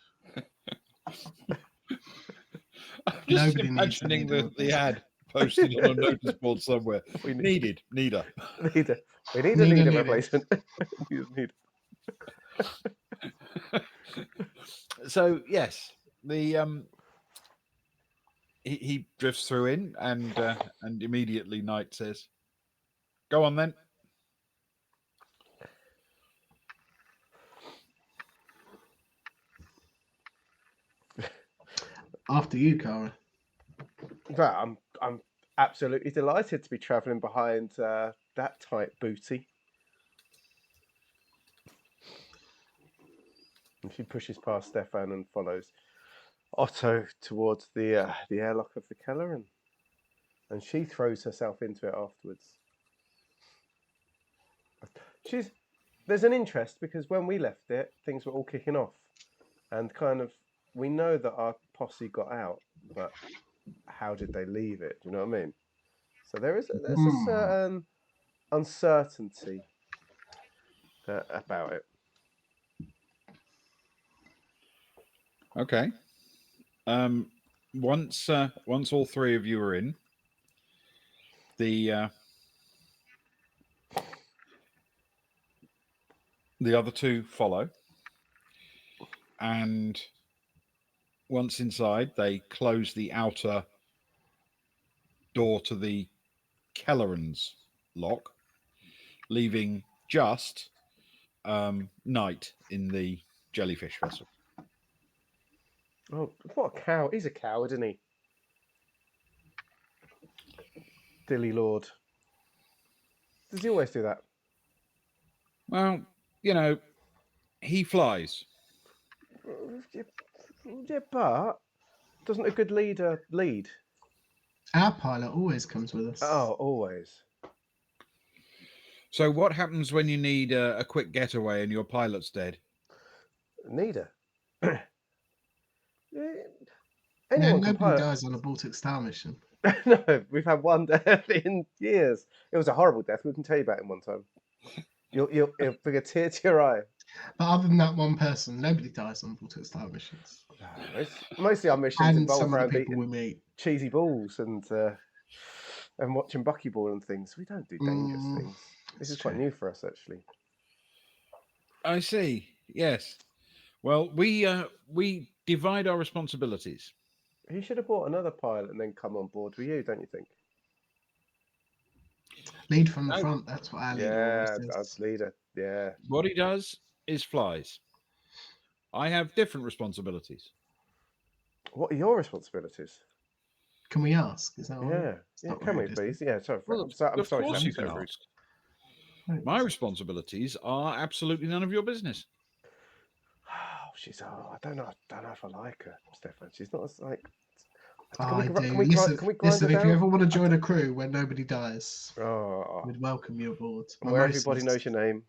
I'm just imagining the ad posted on a notice board somewhere. Needed. Nieder. Nieder. We need a Nieder replacement. So yes, the he drifts through in, and immediately Knight says, "Go on then." After you, Cara. I'm absolutely delighted to be travelling behind that tight booty. And she pushes past Stefan and follows Otto towards the airlock of the Kelleren, and she throws herself into it afterwards. There's an interest because when we left it, things were all kicking off, and kind of we know that our posse got out, but how did they leave it? Do you know what I mean? So there's a certain uncertainty about it. Okay. Once all three of you are in, the other two follow, and once inside, they close the outer door to the Kelleren's lock, leaving just Knight in the jellyfish vessel. Oh, what a cow! He's a coward, isn't he? Dilly Lord. Does he always do that? Well, you know, he flies. Yeah, but doesn't a good leader lead? Our pilot always comes with us. Oh, always. So what happens when you need a quick getaway and your pilot's dead? Neither. Nobody dies on a Baltic Star mission. No, we've had one death in years. It was a horrible death. We can tell you about it one time. You'll bring a tear to your eye. But other than that one person, nobody dies on Baltic Star missions. Mostly our missions involve some of the around people we eating meet. cheesy balls and watching buckyball and things. We don't do dangerous things. This is quite new for us, actually. I see. Yes. Well, we divide our responsibilities. You should have bought another pilot and then come on board with you, don't you think? Lead from the front. That's what our leader always does. says. Leader. Yeah. What he does is flies. I have different responsibilities. What are your responsibilities? Can we ask? Is that Yeah. Can we please? Yeah. Sorry. Well, I'm of sorry. course you can ask. Thanks. My responsibilities are absolutely none of your business. Oh, I don't know if I like her, Stefan. She's not as like. I do. Can we Listen, grind her if you down? ever want to join a crew where nobody dies, Oh, we'd welcome you aboard. and where everybody knows your name.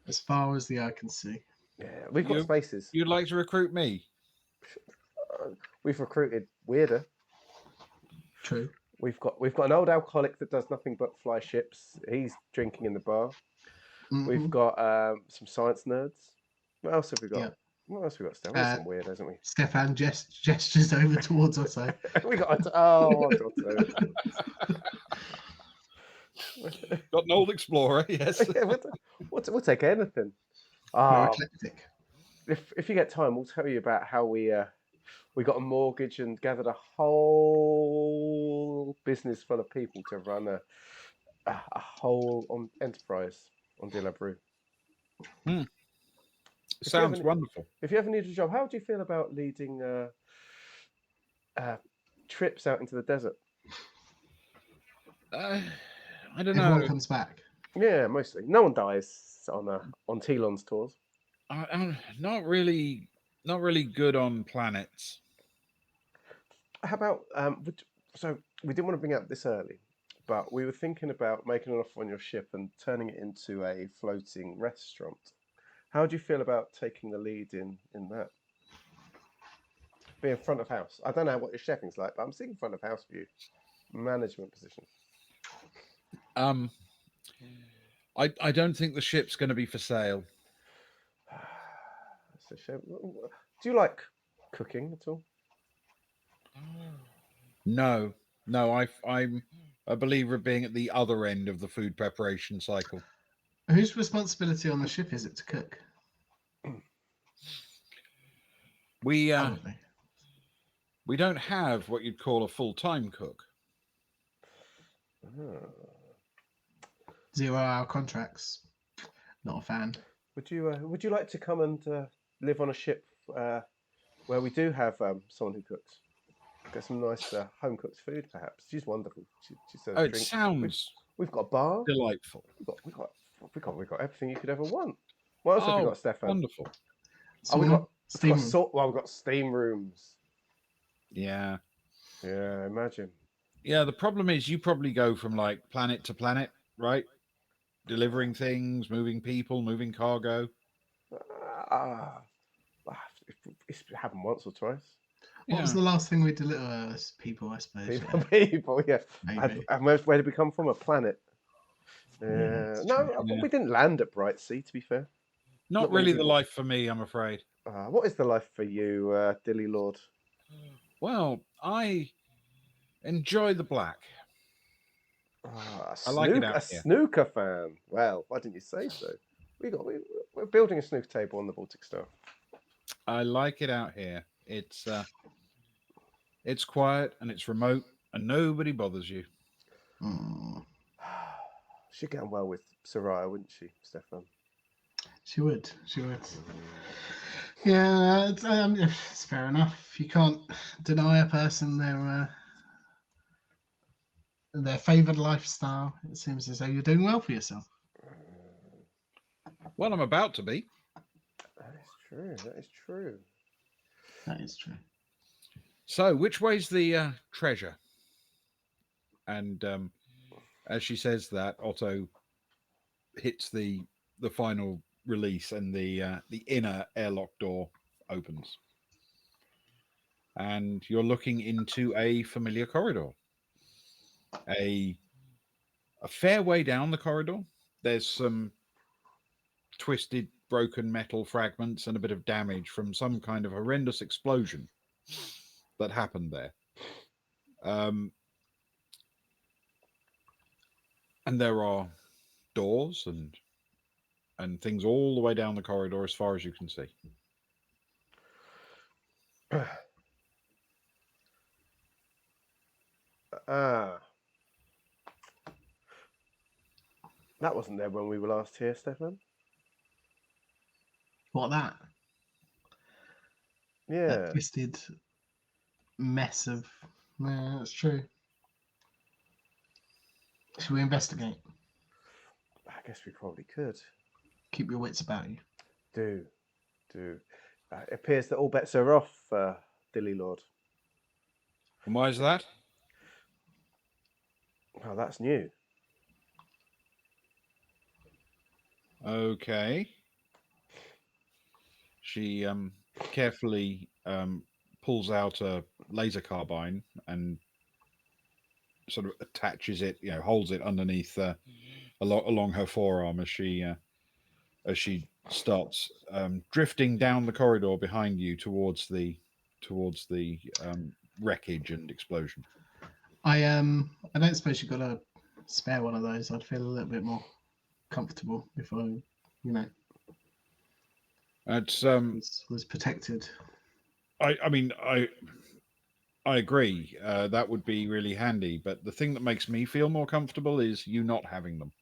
As far as the eye can see. Yeah, we've got spaces. You'd like to recruit me? We've recruited weirder. True. We've got an old alcoholic that does nothing but fly ships. He's drinking in the bar. Mhm. We've got some science nerds. What else have we got? Yeah. What else have we got? We've got some weird, hasn't we? Stefan gestures over towards Otto. We got Otto. Got an old explorer, yes. Yeah, we'll take anything. We're eclectic. If you get time, we'll tell you about how we got a mortgage and gathered a whole business full of people to run a whole enterprise on De La Bru. Sounds wonderful. If you ever need a job, how do you feel about leading trips out into the desert? I don't know. Everyone comes back. Yeah, mostly. No one dies on Telon's tours. I'm not really good on planets. How about so we didn't want to bring up this early, but we were thinking about making an offer on your ship and turning it into a floating restaurant. How do you feel about taking the lead in that? Being front of house. I don't know what your chefing's like, but I'm seeing front of house for you. Management position. I don't think the ship's going to be for sale. That's a shame. Do you like cooking at all? No. I'm a believer of being at the other end of the food preparation cycle. Whose responsibility on the ship is it to cook? We Probably. we don't have what you'd call a full-time cook. 0-hour contracts. Not a fan. Would you like to come and live on a ship where we do have someone who cooks? Get some nice home cooked food, perhaps. She's wonderful. She says, Oh, it sounds We've got a bar. delightful. We've got everything you could ever want. What else have we got, Stefan? Wonderful. We've got steam rooms. Yeah. Yeah, imagine. Yeah, the problem is you probably go from like planet to planet, right? Delivering things, moving people, moving cargo. It's happened once or twice. What was the last thing we delivered? People, I suppose. People, yeah. Maybe. And where did we come from? A planet. We didn't land at Bright Sea, to be fair. Not really the life for me, I'm afraid. What is the life for you, Dilly Lord? Well, I enjoy the black. I like it out here. Snooker fan. Well, why didn't you say so? We're building a snooker table on the Baltic Star. I like it out here. It's quiet and it's remote and nobody bothers you. She'd get on well with Soraya, wouldn't she, Stefan? She would. Yeah, it's fair enough. You can't deny a person their favoured lifestyle. It seems as though you're doing well for yourself. Well, I'm about to be. That is true. That is true. So, which way's the treasure? And as she says that, Otto hits the final release, and the inner airlock door opens, and you're looking into a familiar corridor. A fair way down the corridor, there's some twisted, broken metal fragments and a bit of damage from some kind of horrendous explosion that happened there. And there are doors and things all the way down the corridor as far as you can see. That wasn't there when we were last here, Stefan. What, that? Yeah. That twisted mess of... Yeah, that's true. Should we investigate? guess we probably could. Keep your wits about you. Do. It appears that all bets are off, Dilly Lord. And why is that? Oh, that's new. Okay. She carefully pulls out a laser carbine and sort of attaches it, holds it underneath along her forearm as she starts drifting down the corridor behind you towards the wreckage and explosion. I don't suppose you've got a spare one of those. I'd feel a little bit more comfortable if I, It's was protected. I mean I agree. That would be really handy. But the thing that makes me feel more comfortable is you not having them.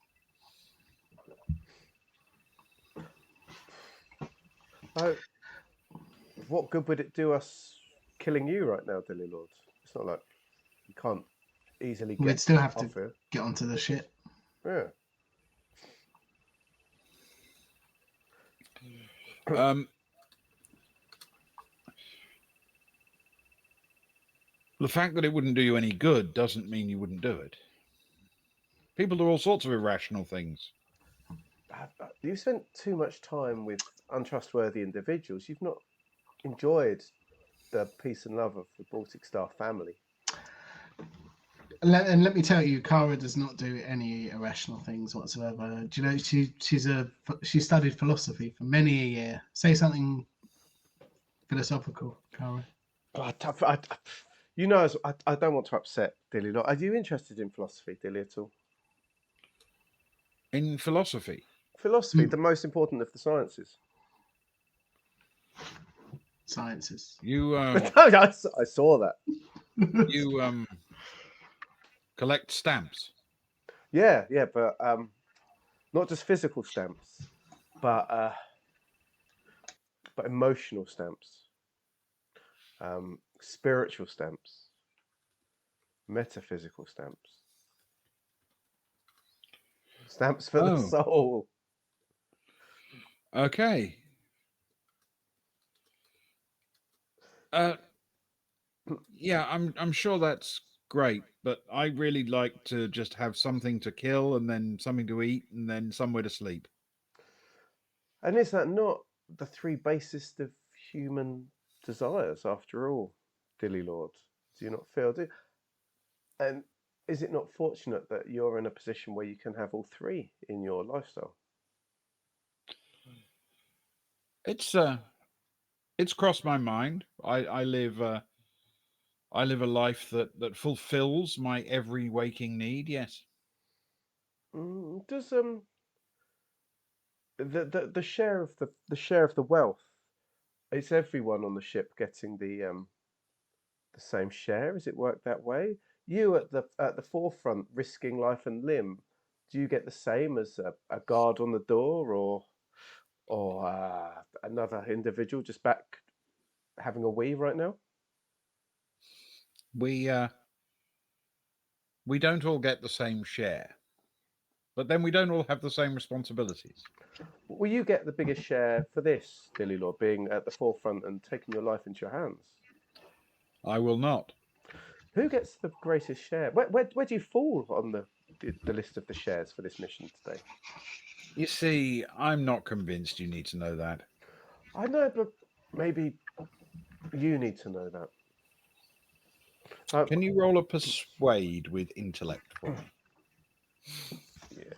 What good would it do us killing you right now, Dilly Lord? It's not like you can't easily get We'd still have off to here. get onto the ship. Yeah. The fact that it wouldn't do you any good doesn't mean you wouldn't do it. People do all sorts of irrational things. You've spent too much time with untrustworthy individuals. You've not enjoyed the peace and love of the Baltic Star family. And let me tell you, Kara does not do any irrational things whatsoever. Do you know she studied philosophy for many a year. Say something philosophical, Kara. I don't want to upset Dilly. Are you interested in philosophy, Dilly, at all? In philosophy? Philosophy, the most important of the sciences. Sciences. You I saw that. You collect stamps. Yeah, but not just physical stamps, but emotional stamps, spiritual stamps, metaphysical stamps, stamps for the soul. Okay. Yeah, I'm sure that's great, but I really like to just have something to kill and then something to eat and then somewhere to sleep. And is that not the three basest of human desires, after all, Dilly Lord? Do you not feel? And is it not fortunate that you're in a position where you can have all three in your lifestyle? It's crossed my mind. I live a life that fulfills my every waking need. Yes. Does the share of the wealth? Is everyone on the ship getting the same share? Is it work that way? You at the forefront, risking life and limb. Do you get the same as a guard on the door, or another individual just back having a wee right now? We don't all get the same share, but then we don't all have the same responsibilities. Will you get the biggest share for this, Dilly Lord, being at the forefront and taking your life into your hands? I will not. Who gets the greatest share? Where do you fall on the list of the shares for this mission today? You see, I'm not convinced you need to know that. I know, but maybe you need to know that. Can you roll a persuade with intellect for me? Yeah.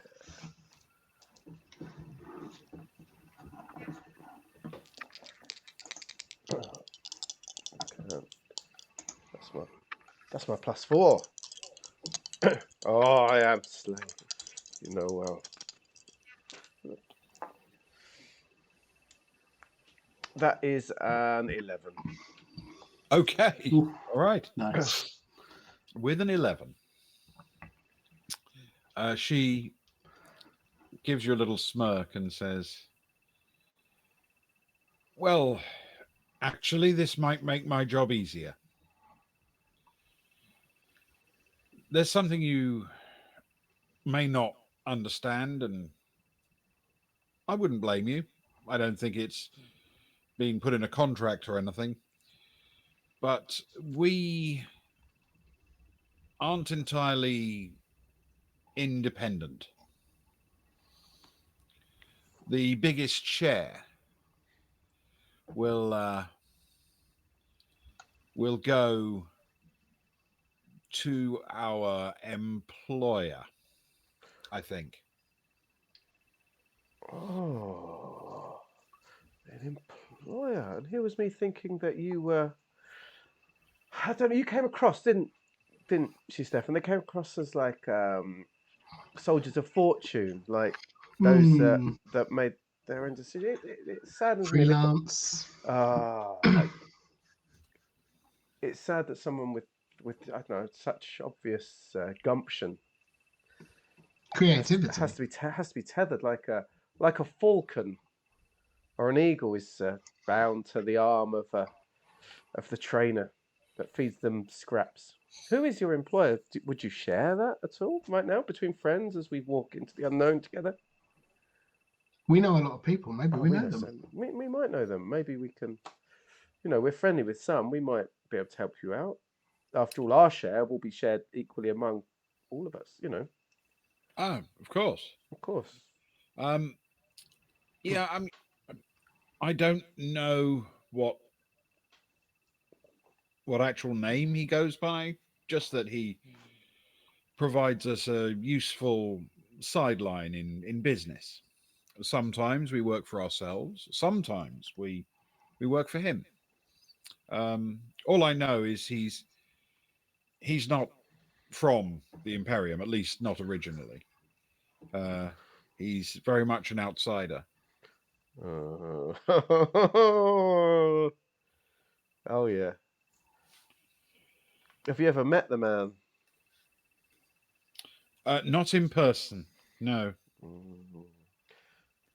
That's my +4. Oh, I am slain. You know well. That is an 11. Okay. Ooh. All right. Nice. With an 11, she gives you a little smirk and says, "Well, actually, this might make my job easier. There's something you may not understand, and I wouldn't blame you. I don't think it's being put in a contract or anything. But we aren't entirely independent. The biggest share will go to our employer, I think. Oh, an employer. And here was me thinking that you were. I don't know. You came across, didn't she, Stefan? They came across as like soldiers of fortune, like those that made their own decision. It saddens me a little. Freelance. It's sad that someone with I don't know such obvious gumption Creativity. has to be tethered like a falcon or an eagle is bound to the arm of the trainer that feeds them scraps. Who is your employer? Would you share that at all right now between friends as we walk into the unknown together? We know a lot of people. Maybe we know them. Some. We might know them. Maybe we can. We're friendly with some. We might be able to help you out. After all, our share will be shared equally among all of us. Oh, of course. Of course. Yeah, I don't know what actual name he goes by, just that he provides us a useful sideline in business. Sometimes we work for ourselves, sometimes we work for him. All I know is he's not from the Imperium, at least not originally. He's very much an outsider. Oh yeah. Have you ever met the man? Not in person, no.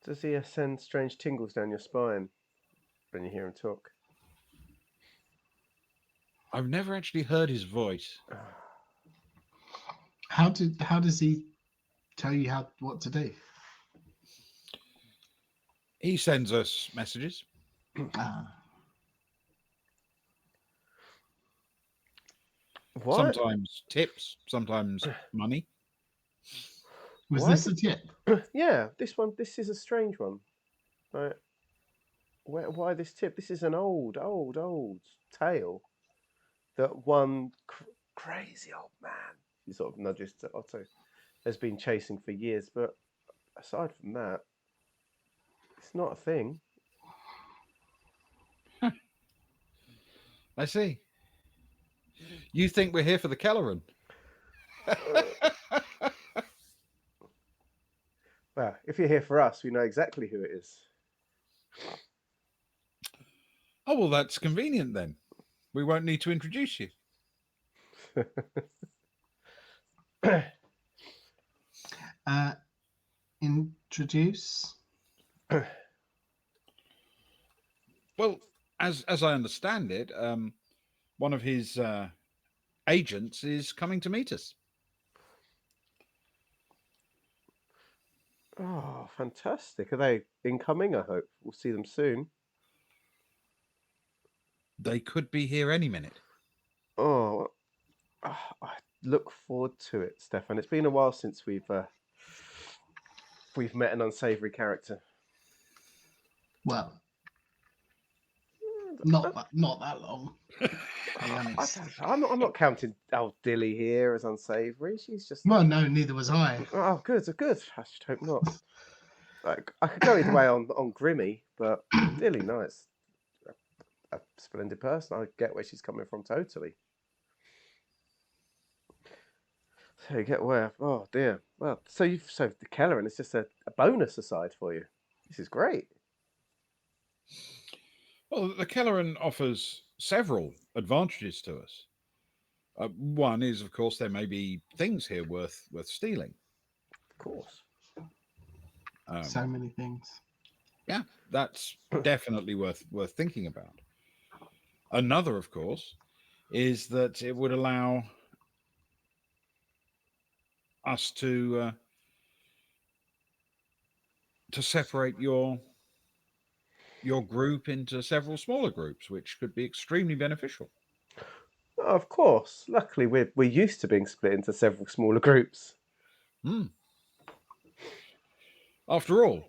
Does he send strange tingles down your spine when you hear him talk? I've never actually heard his voice. How does he tell you what to do? He sends us messages. What? Sometimes tips, sometimes money. Was this a tip? Yeah, this is a strange one. Right. Why this tip? This is an old tale that one crazy old man, he sort of nudges to Otto, has been chasing for years. But aside from that, it's not a thing. I see. You think we're here for the Kelleren? Well, if you're here for us, we know exactly who it is. Oh, well, that's convenient then. We won't need to introduce you. Introduce? Well, as I understand it, one of his agents is coming to meet us. Oh, fantastic. Are they incoming? I hope. We'll see them soon. They could be here any minute. Oh, I look forward to it, Stefan. It's been a while since we've met an unsavory character. Well, not that long. I'm not counting old Dilly here as unsavory. She's just. Well, no, neither was I. Oh, good. I should hope not. Like, I could go either way on Grimmy, but Dilly, nice, a splendid person. I get where she's coming from totally. So you get where? Oh dear. Well, so the Kelleren is just a bonus aside for you. This is great. Well, the Kelleren offers several advantages to us. One is, of course, there may be things here worth stealing. Of course. So many things. Yeah, that's definitely worth thinking about. Another, of course, is that it would allow us to to separate your group into several smaller groups, which could be extremely beneficial. Of course. Luckily, we're used to being split into several smaller groups. Hmm. After all,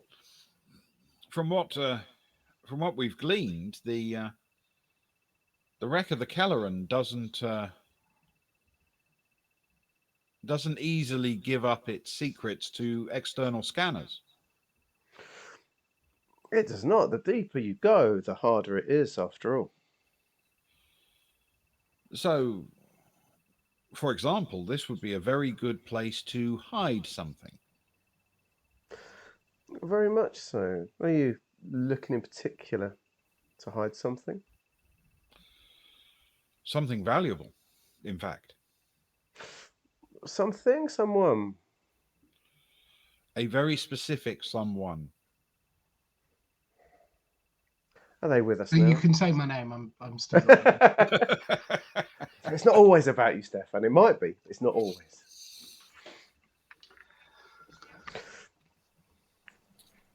from what we've gleaned, the wreck of the Kelleren doesn't easily give up its secrets to external scanners. It does not. The deeper you go, the harder it is, after all. So, for example, this would be a very good place to hide something. Very much so. Are you looking in particular to hide something? Something valuable, in fact. Something? Someone? A very specific someone. Are they with us So now? you can say my name. I'm still not. It's not always about you, Stefan. It might be. It's not always.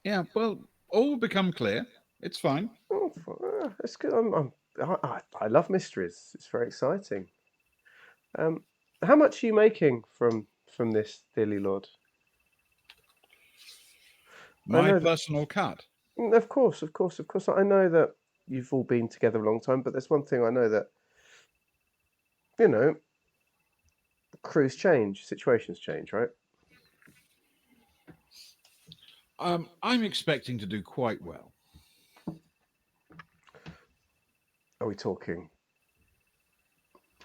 Yeah, well, all will become clear. It's fine. Oh, it's good. I love mysteries. It's very exciting. How much are you making from this, dearly Lord? My know that- personal cut. Of course. I know that you've all been together a long time, but there's one thing I know that, crews change, situations change, right? I'm expecting to do quite well. Are we talking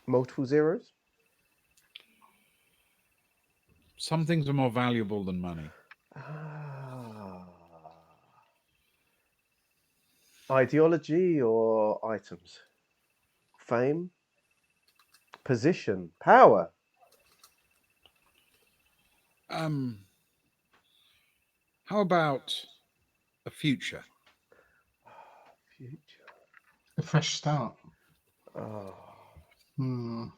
multiple zeros? Some things are more valuable than money. Ideology or items? Fame? Position? Power? How about a future? Future. A fresh start. Oh. Hmm.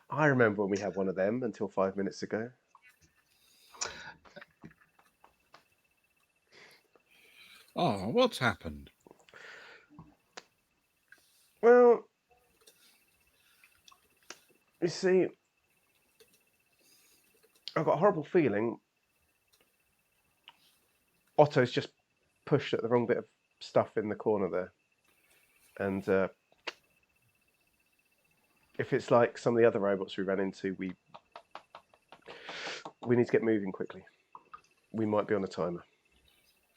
I remember when we had one of them until 5 minutes ago. Oh, what's happened? Well, you see, I've got a horrible feeling Otto's just pushed at the wrong bit of stuff in the corner there. And if it's like some of the other robots we ran into, we need to get moving quickly. We might be on a timer.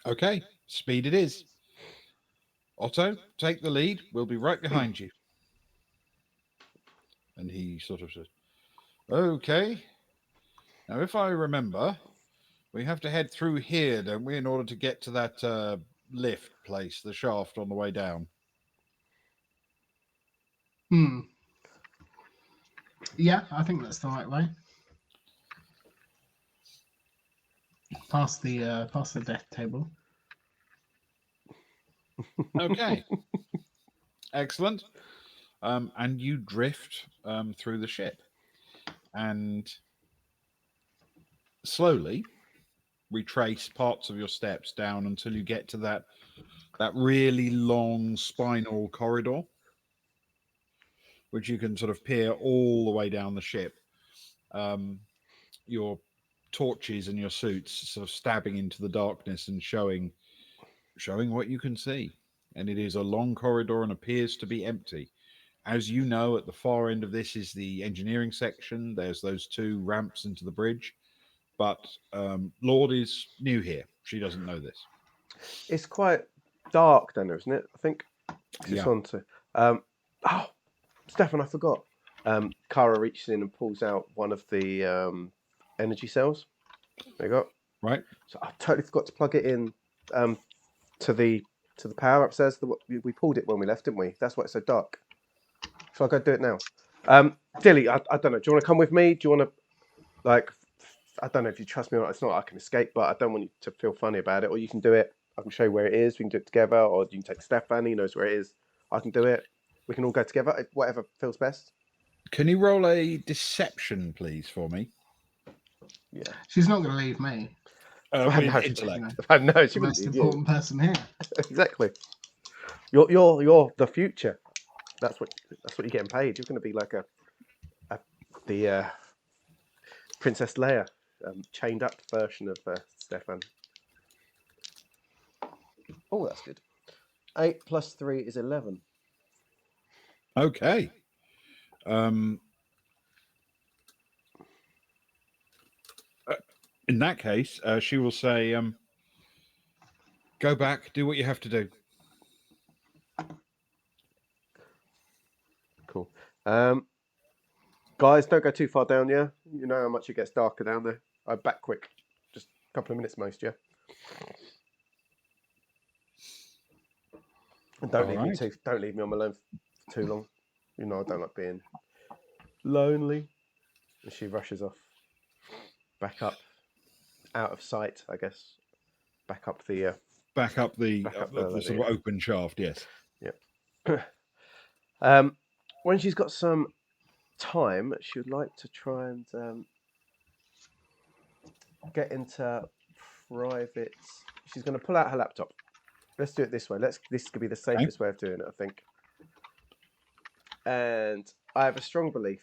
Okay, speed it is. Otto, take the lead. We'll be right behind you. And he sort of says, okay. Now, if I remember, we have to head through here, don't we, in order to get to that lift place, the shaft on the way down. Hmm. Yeah, I think that's the right way. Past the death table. Okay. Excellent. And you drift through the ship. And slowly retrace parts of your steps down until you get to that really long spinal corridor, which you can sort of peer all the way down the ship. Your torches and your suits sort of stabbing into the darkness and showing what you can see. And it is a long corridor and appears to be empty. As you know, at the far end of this is the engineering section. There's those two ramps into the bridge. But Lord is new here. She doesn't know this. It's quite dark down there, isn't it? I think. Just Yeah. on to. Stefan, I forgot. Kara reaches in and pulls out one of the energy cells. There you go. Right. So I totally forgot to plug it in to the power upstairs. We pulled it when we left, didn't we? That's why it's so dark. Shall I go do it now? Dilly, I don't know. Do you want to come with me? Do you want to, I don't know if you trust me or not. It's not like I can escape, but I don't want you to feel funny about it. Or you can do it. I can show you where it is. We can do it together. Or you can take Stefan. He knows where it is. I can do it. We can all go together. Whatever feels best. Can you roll a deception, please, for me? Yeah. She's not going to leave me. With No, intellect. no, she The wouldn't most need important person here. you. Exactly. You're the future. That's what you're getting paid. You're going to be like the Princess Leia, chained up version of Stefan. Oh, that's good. 8 plus 3 is 11. Okay. In that case, she will say, "Go back, do what you have to do." Cool. Guys, don't go too far down, yeah? You know how much it gets darker down there. I'm back quick. Just a couple of minutes most, yeah? And don't leave me on my own for too long. You know I don't like being lonely. And she rushes off. Back up. Out of sight, I guess. Back up the sort of open shaft. Yes. Yep. When she's got some time, she would like to try and get into private. She's going to pull out her laptop. Let's do it this way. This could be the safest way of doing it, I think. And I have a strong belief,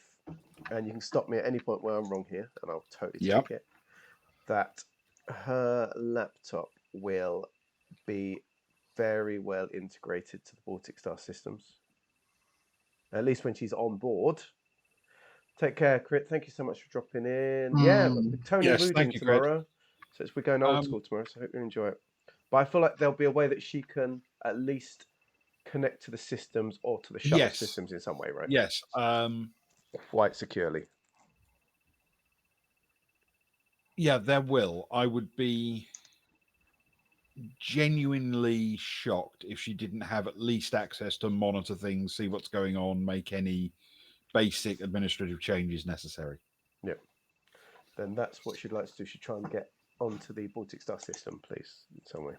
and you can stop me at any point where I'm wrong here, and I'll totally take it, that her laptop will be very well integrated to the Baltic Star systems. At least when she's on board. Take care, Crit. Thank you so much for dropping in. Yeah, Tony Rudin tomorrow. So we're going old school tomorrow, so I hope you enjoy it. But I feel like there'll be a way that she can at least connect to the systems or to the shuttle systems in some way, right? Yes. Quite securely. Yeah, there will. I would be genuinely shocked if she didn't have at least access to monitor things, see what's going on, make any basic administrative changes necessary. Yeah. Then that's what she'd like to do. She'd try and get onto the Baltic Star system, please, in some way.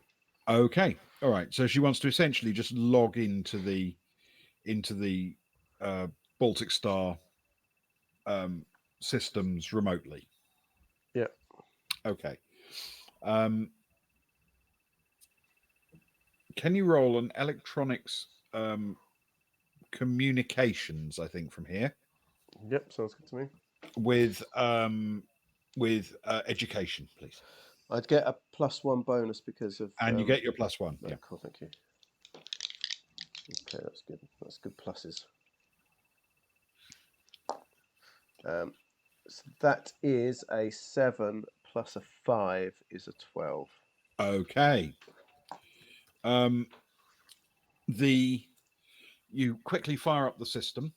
Okay. All right. So she wants to essentially just log into the Baltic Star systems remotely. Yeah. Okay. Can you roll an electronics communications, I think, from here? Yep, sounds good to me. With education, please. I'd get a +1 bonus because of... And you get your +1. Oh, yeah. Cool, thank you. Okay, that's good. That's good pluses. So that is a 7 plus a 5 is a 12. Okay. You quickly fire up the system.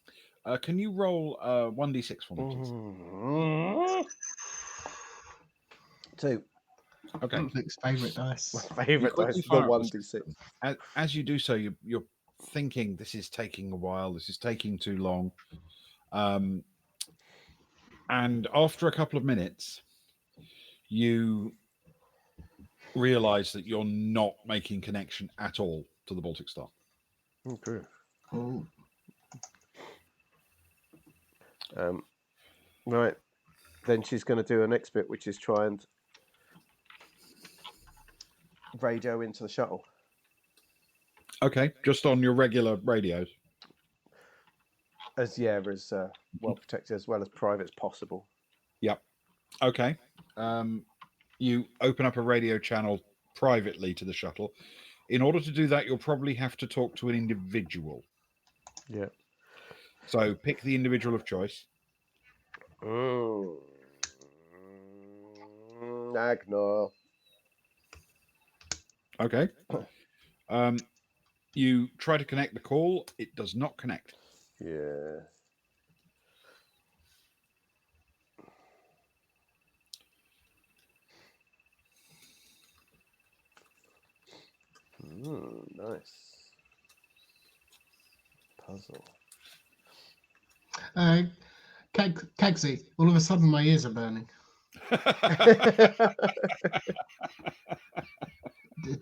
Can you roll 1d6 for me, please? 2. Okay. Luke's favourite dice. My favourite dice, the 1d6. As you do so, you're thinking this is taking a while. This is taking too long. And after a couple of minutes, you realize that you're not making connection at all to the Baltic Star. Okay. Oh. Right. Then she's going to do her next bit, which is try and radio into the shuttle. Okay, just on your regular radios. As well protected as well as private as possible. Yep. Okay. You open up a radio channel privately to the shuttle. In order to do that, you'll probably have to talk to an individual. Yeah. So pick the individual of choice. Agnar. Okay. You try to connect the call. It does not connect. Yeah. Nice. Puzzle. Kegsy, all of a sudden my ears are burning.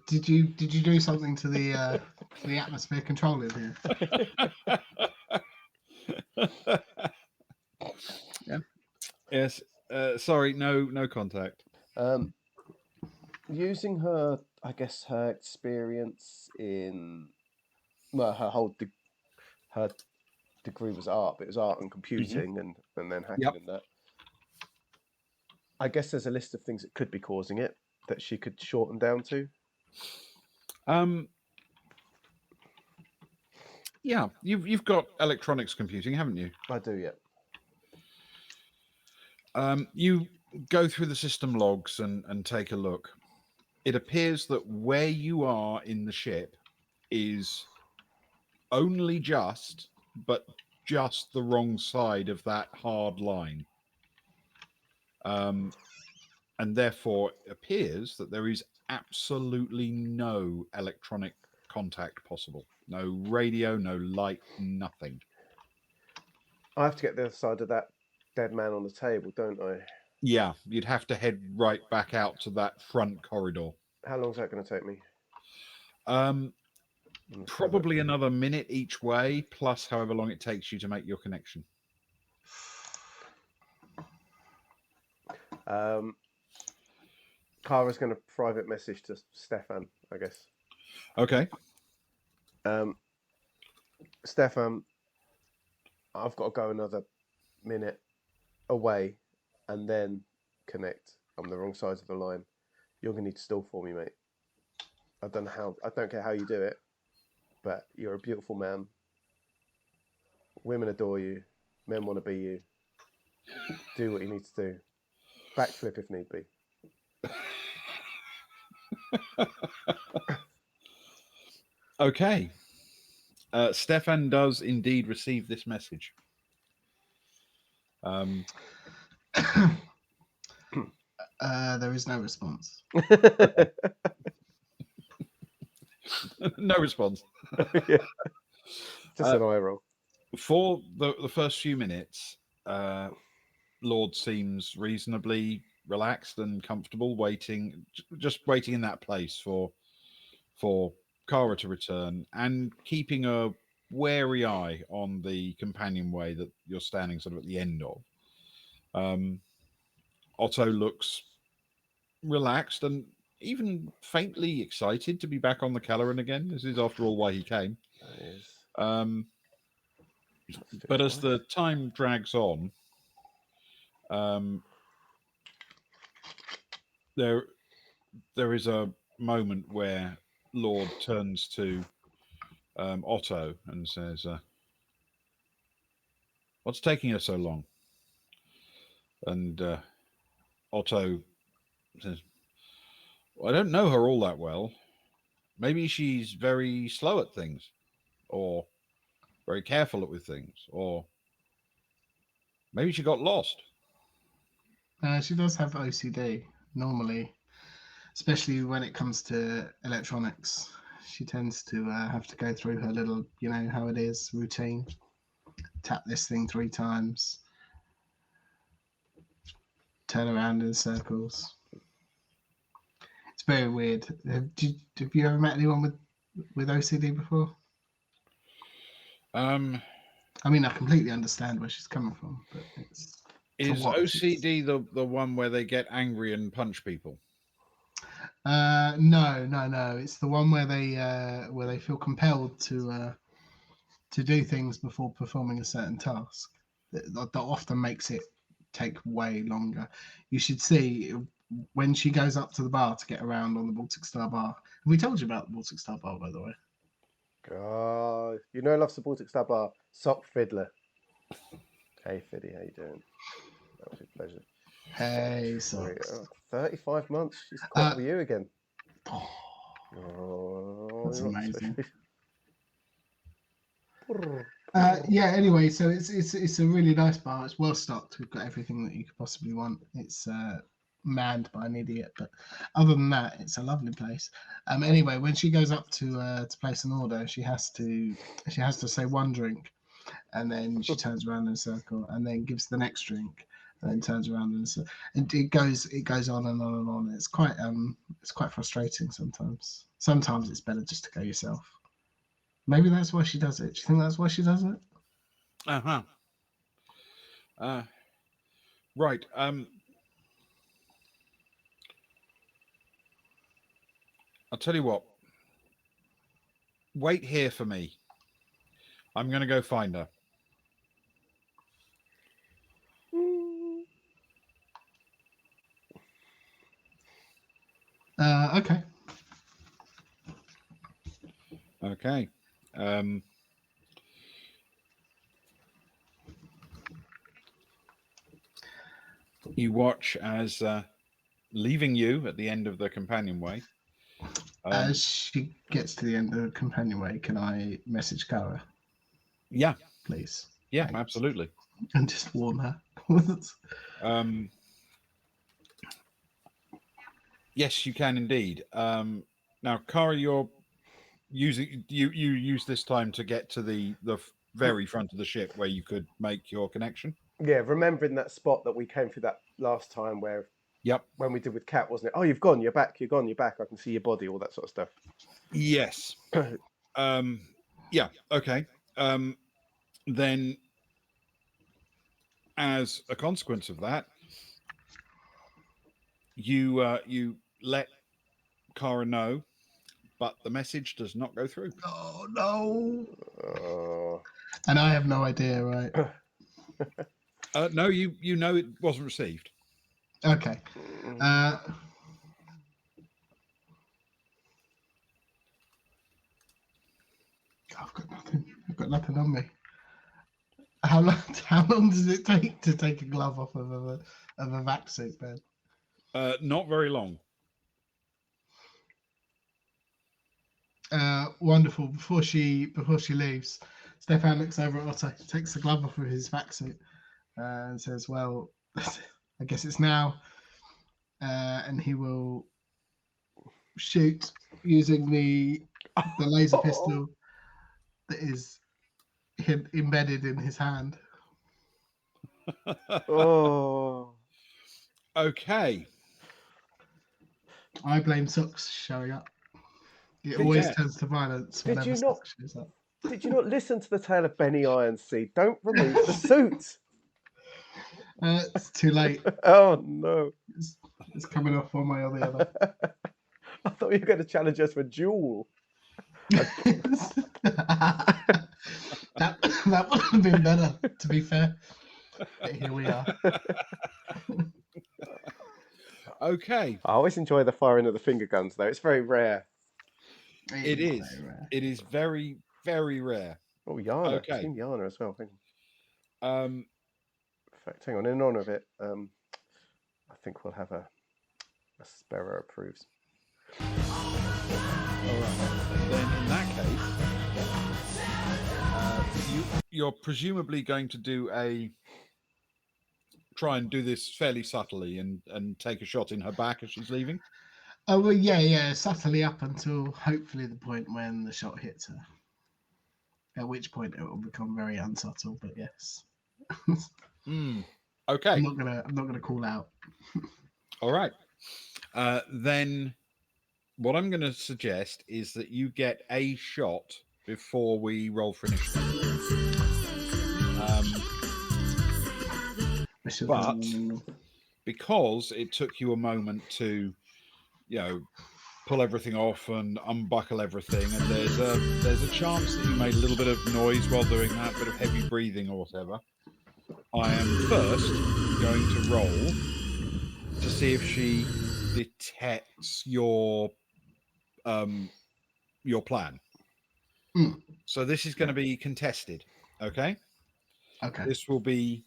Did you do something to the atmosphere control in here? Yeah. Yes. Sorry, no contact. using her, I guess, her experience in well, her degree was art, but it was art and computing and then hacking Yep. and that. I guess there's a list of things that could be causing it that she could shorten down to. Yeah, you've got electronics computing, haven't you? I do, yeah. You go through the system logs and take a look. It appears that where you are in the ship is only just, but just the wrong side of that hard line. And therefore it appears that there is absolutely no electronic contact possible. No radio, no light, nothing. I have to get the other side of that dead man on the table, don't I? Yeah, you'd have to head right back out to that front corridor. How long is that going to take me? Probably another minute each way, plus however long it takes you to make your connection. Kara's going to private message to Stefan, I guess. Okay. Stefan, I've got to go another minute away and then connect. I'm the wrong side of the line. You're going to need to stall for me, mate. I don't care how you do it, but you're a beautiful man. Women adore you. Men want to be you. Do what you need to do. Backflip if need be. Okay. Stefan does indeed receive this message. There is no response. No response. Yeah. Just an eye roll. For the first few minutes, Lord seems reasonably relaxed and comfortable, just waiting in that place for Kara to return and keeping a wary eye on the companionway that you're standing sort of at the end of. Otto looks relaxed and even faintly excited to be back on the Kelleren again. This is, after all, why he came. But as the time drags on, there is a moment where Lord turns to Otto and says, "What's taking her so long?" And Otto says, "Well, I don't know her all that well. Maybe she's very slow at things, or very careful with things, or maybe she got lost." She does have OCD normally, especially when it comes to electronics. She tends to have to go through her little, you know how it is, routine. Tap this thing 3 times, turn around in circles. It's very weird. Have you ever met anyone with OCD before? I mean, I completely understand where she's coming from, but is OCD the one where they get angry and punch people? No. It's the one where they feel compelled to do things before performing a certain task. That often makes it take way longer. You should see when she goes up to the bar to get around on the Baltic Star bar. Have we told you about the Baltic Star bar, by the way? God, you know, loves the Baltic Star bar. Sock Fiddler. Hey, Fiddy, how you doing? That was a pleasure. Hey, Socks. 35 months. She's caught up with you again. That's amazing. Yeah. Anyway, so it's a really nice bar. It's well stocked. We've got everything that you could possibly want. It's manned by an idiot, but other than that, it's a lovely place. Anyway, when she goes up to place an order, she has to say one drink, and then she turns around in a circle, and then gives the next drink, and then turns around in a circle, and it goes on and on and on. It's quite frustrating sometimes. Sometimes it's better just to go yourself. Maybe that's why she does it. Do you think that's why she does it? Right. I'll tell you what. Wait here for me. I'm going to go find her. Okay. Okay. You watch as leaving you at the end of the companionway. As she gets to the end of the companionway, can I message Kara, Yeah. please? Yeah, Thanks. absolutely. And just warn her. Yes, you can indeed. Now, Kara, you're using you use this time to get to the very front of the ship where you could make your connection. Yeah, remembering that spot that we came through that last time where Yep. when we did with Cat, wasn't it? Oh, you've gone, you're back, you're gone, you're back. I can see your body, all that sort of stuff. Yes. Yeah. Okay. Then, as a consequence of that, you let Kara know, but the message does not go through. Oh no! Oh. And I have no idea, right? No, you know it wasn't received. Okay. I've got nothing. I've got nothing on me. How long does it take to take a glove off of a vac suit, Ben? Not very long. Wonderful. Before she leaves, Stefan looks over at Otto, takes the glove off of his vac suit, and says, "Well, I guess it's now." And he will shoot using the laser pistol that is embedded in his hand. Oh. Okay. I blame Socks showing up. It always turns to violence whenever Socks shows up. Did you not listen to the tale of Benny Ironseed? Don't remove the suit. It's too late. Oh no! It's coming off one way or the other. I thought you were going to challenge us for a duel. that would have been better, to be fair. But here we are. Okay. I always enjoy the firing of the finger guns, though. It's very rare. It is. It is very, very rare. Oh, Yana. Okay. I've seen Yana as well. In fact, hang on. In honour of it, I think we'll have a Sparrow approves. All right. Then in that case, you're presumably going to try and do this fairly subtly and take a shot in her back as she's leaving. Oh well, yeah, subtly up until hopefully the point when the shot hits her. At which point it will become very unsubtle, but yes. Okay. I'm not gonna call out. All right. Then what I'm going to suggest is that you get a shot before we roll for initiative. But because it took you a moment to, pull everything off and unbuckle everything, and there's a chance that you made a little bit of noise while doing that, a bit of heavy breathing or whatever. I am first going to roll to see if she detects your plan. So this is going to be contested. Okay. This will be.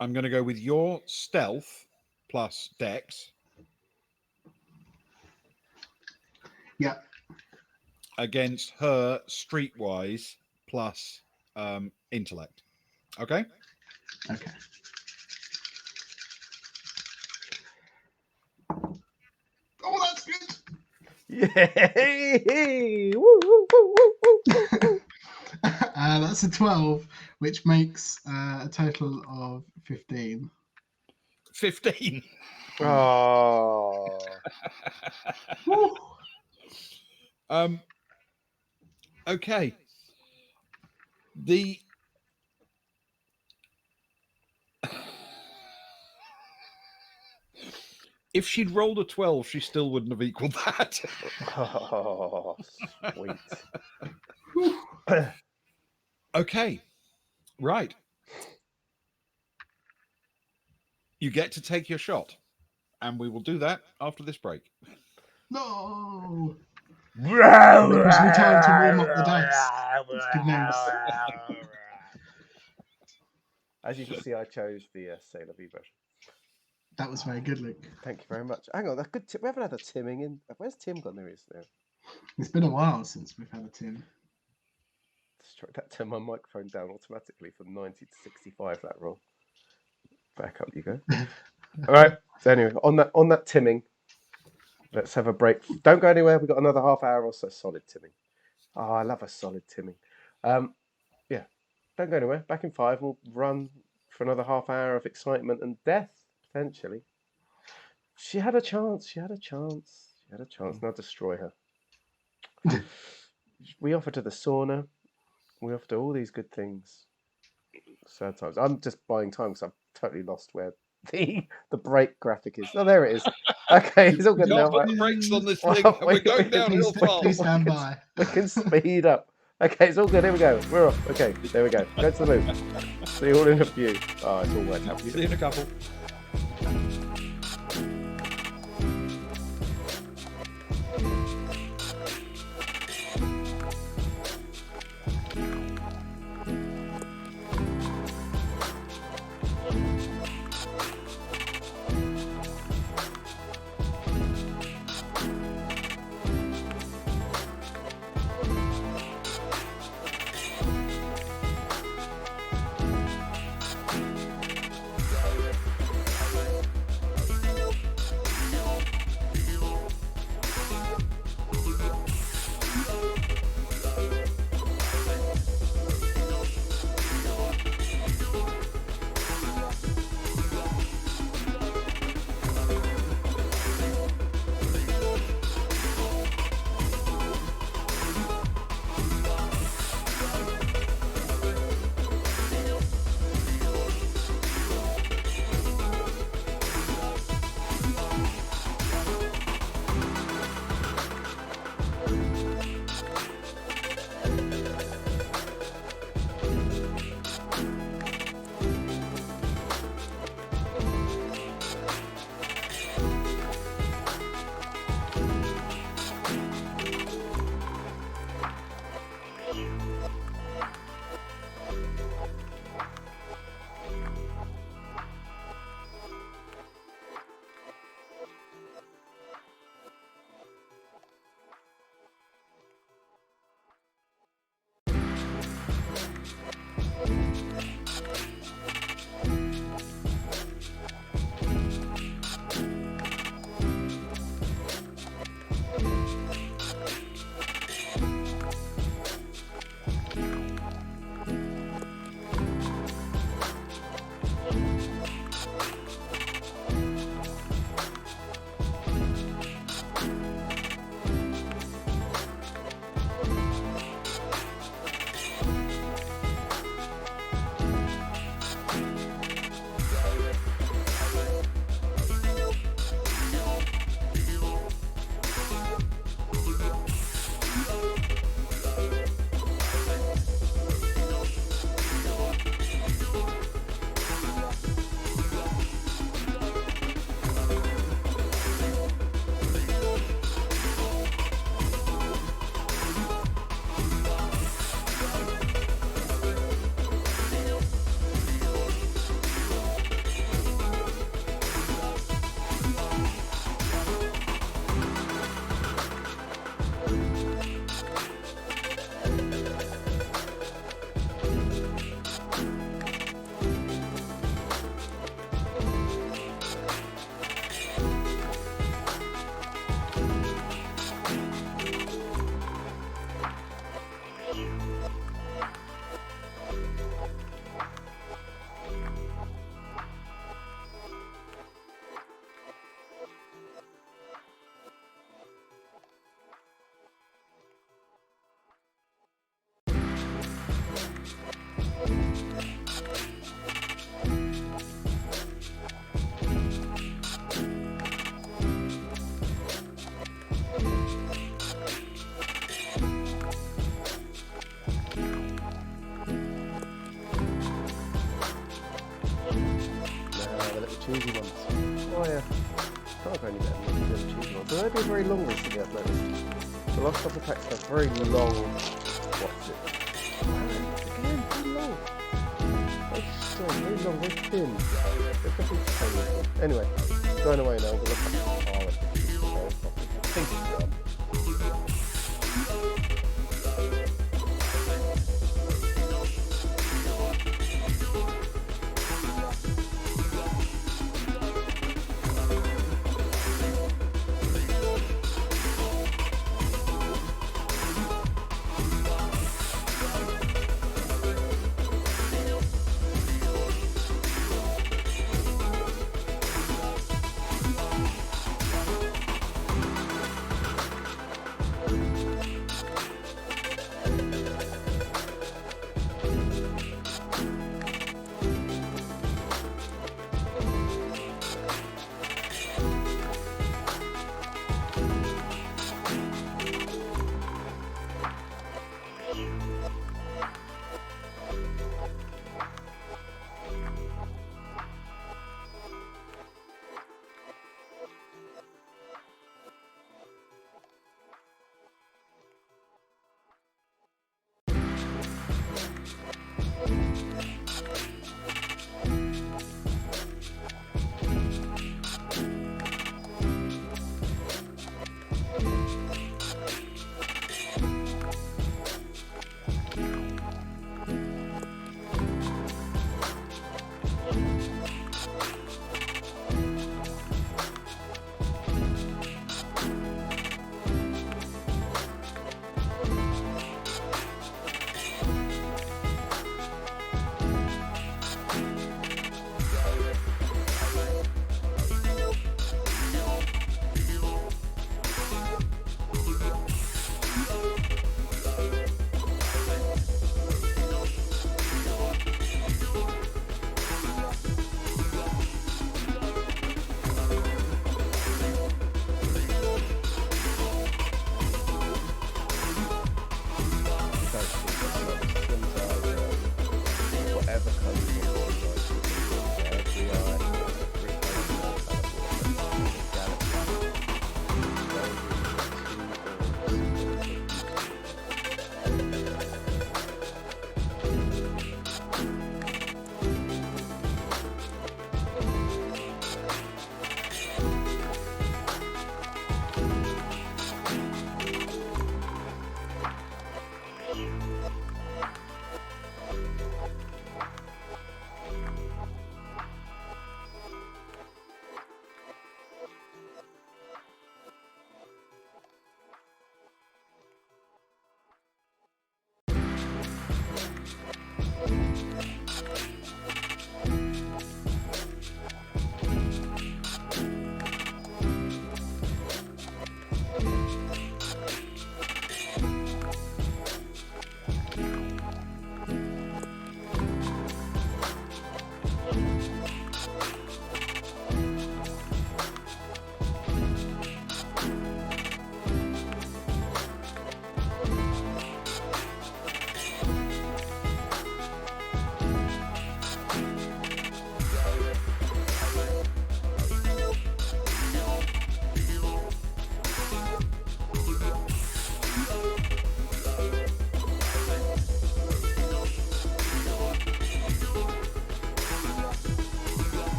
I'm going to go with your stealth plus dex. Yeah. Against her streetwise plus intellect. Okay. Okay. Oh, that's good. Yay! Woo, woo, woo, woo, woo, woo. That's a 12, which makes a total of 15. 15. Oh. Okay. If she'd rolled a 12, she still wouldn't have equaled that. Oh, sweet. Okay. Right. You get to take your shot. And we will do that after this break. No. It gives me time to warm up the dice. It's good news. As you can see, I chose the Sailor V version. That was very good, Luke. Thank you very much. Hang on, that's good. We haven't had a Timming in. Where's Tim gone? There he is now. It's been a while since we've had a Tim. That turned my microphone down automatically from 90 to 65. That roll. Back up you go. All right. So anyway, on that Timming, let's have a break. Don't go anywhere. We've got another half hour or so solid Timming. Oh, I love a solid Timming. Yeah. Don't go anywhere. Back in 5. We'll run for another half hour of excitement and death potentially. She had a chance. Now destroy her. We offered her the sauna. We offered her all these good things. Sad times. I'm just buying time because I've totally lost where the break graphic is. Oh, there it is. Okay, it's all good now. Put the brakes on this thing. Well, We're going downhill Please fast. stand by. We can speed up. Okay, it's all good. Here we go. We're off. Okay, there we go. Go to the moon. See you all in a few. Oh, it's all worked out. See you in a couple. cheesy ones. Oh yeah. Can't go any better than the cheesy ones. But they'd be very long ones to get though. The last couple of packs have very long. What's it? Again, too long. Very strong, very long, very thin. They're definitely painful. Anyway, going away now. We'll look at the pilot. I think it's done.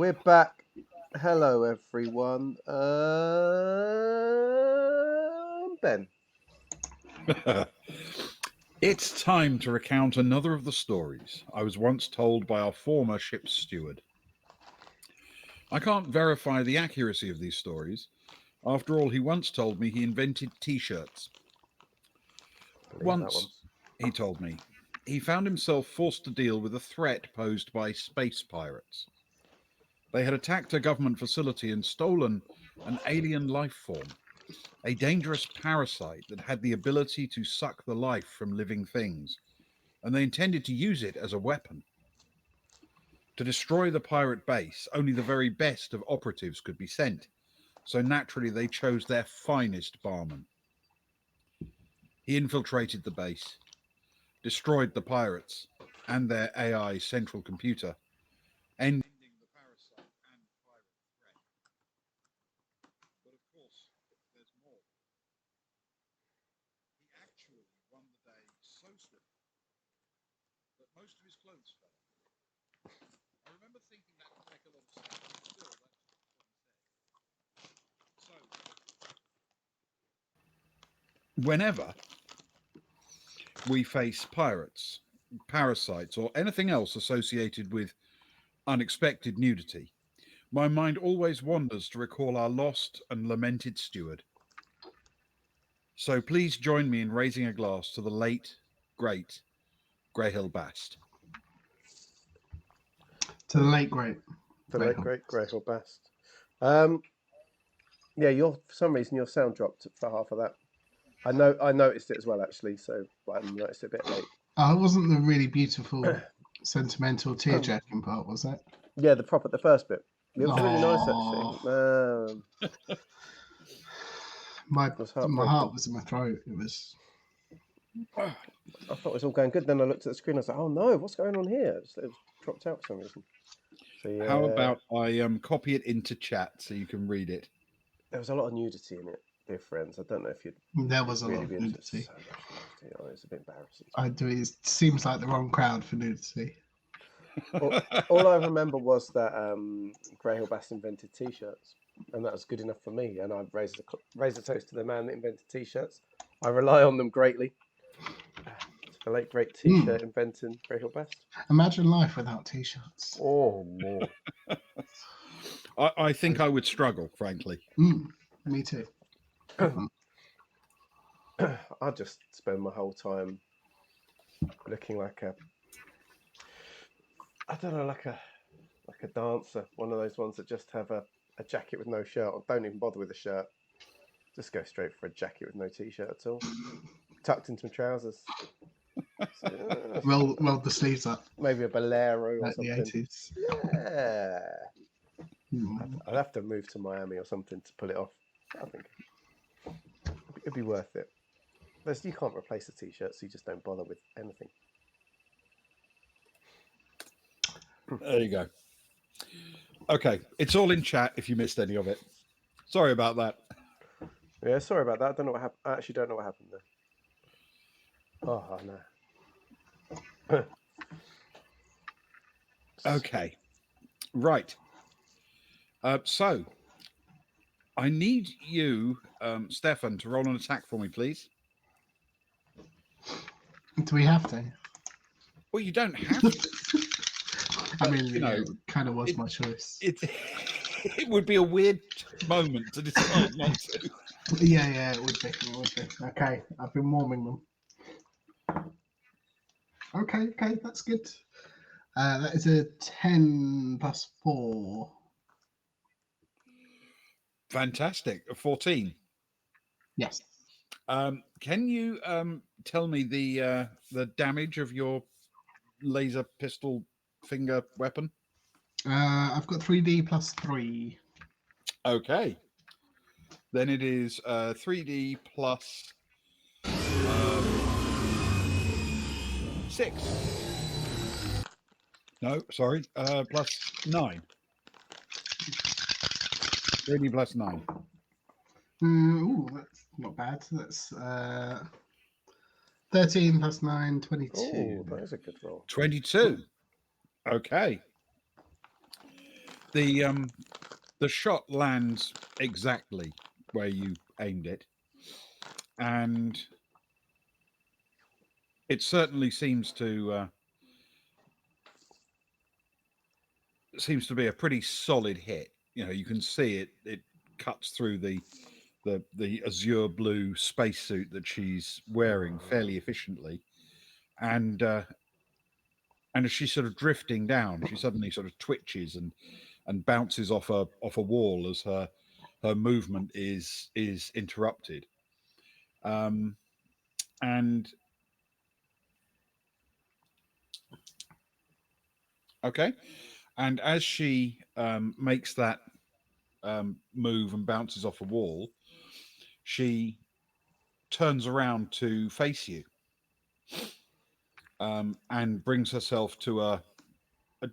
We're back. Hello, everyone. Ben. It's time to recount another of the stories I was once told by our former ship's steward. I can't verify the accuracy of these stories. After all, he once told me he invented T-shirts. Believe that Once, one. he told me, he found himself forced to deal with a threat posed by space pirates. They had attacked a government facility and stolen an alien life form, a dangerous parasite that had the ability to suck the life from living things, and they intended to use it as a weapon. To destroy the pirate base, only the very best of operatives could be sent, so naturally they chose their finest barman. He infiltrated the base, destroyed the pirates and their AI central computer, ending the parasite and pirate threat. But of course, there's more. He actually won the day so swiftly that most of his clothes fell off. I remember thinking that would make a lot of sense, but still, that's what he said. So, whenever we face pirates, parasites, or anything else associated with unexpected nudity, my mind always wanders to recall our lost and lamented steward. So please join me in raising a glass to the late, great Greyhill Bast. To the late great. The late great Greyhill Bast. Yeah, for some reason your sound dropped for half of that. I noticed it as well actually, so I noticed it a bit late. Oh, it wasn't the really beautiful, sentimental tear-jerking part, was it? Yeah, the first bit. It was really nice Aw. actually. My It was my heartbreaking. heart was in my throat. It was. I thought it was all going good. Then I looked at the screen. I was like, "Oh no, what's going on here?" It was dropped out for some reason. So yeah. How about I copy it into chat so you can read it? There was a lot of nudity in it, dear friends. I don't know if you'd. There was a really lot of be into nudity. so much nudity. Oh, it's a bit embarrassing. It seems like the wrong crowd for nudity. All I remember was that Greyhill Bast invented T-shirts, and that was good enough for me. And I raised a toast to the man that invented T-shirts. I rely on them greatly. The late great T-shirt inventing Greyhill Bast. Imagine life without T-shirts. Oh, more. I think I would struggle, frankly. Me too. I just spend my whole time looking like I don't know, like a dancer. One of those ones that just have a jacket with no shirt on. Don't even bother with a shirt. Just go straight for a jacket with no T-shirt at all. Tucked into my trousers. So, Roll the sleeves up. Maybe a bolero or Like something. the 80s. Yeah. I'd have to move to Miami or something to pull it off. I think it'd be worth it. You can't replace a T-shirt, so you just don't bother with anything. There you go. Okay, it's all in chat if you missed any of it. Sorry about that. Yeah, sorry about that. I don't know what happened. I actually don't know what happened there. Oh no. Okay, right. So, I need you, Stefan, to roll an attack for me, please. Do we have to? Well, you don't have to. I mean, it kind of was my choice. It would be a weird moment to decide not to. Yeah, it would be. Okay, I've been warming them. Okay, that's good. That is a 10 plus 4. Fantastic. 14. Yes. Can you tell me the damage of your laser pistol finger weapon? I've got 3D plus 3. Okay. Then it is 3D plus 6. No, sorry. Plus 9. 3D plus 9. Ooh, that's not bad. That's 13 plus 9, 22. Oh, that is a good roll. 22. Okay. The shot lands exactly where you aimed it, and it certainly seems to be a pretty solid hit. You know, you can see it cuts through the azure blue spacesuit that she's wearing fairly efficiently, and as she's sort of drifting down, she suddenly sort of twitches and bounces off a wall as her movement is interrupted. And okay, and as she makes that move and bounces off a wall, she turns around to face you, and brings herself to a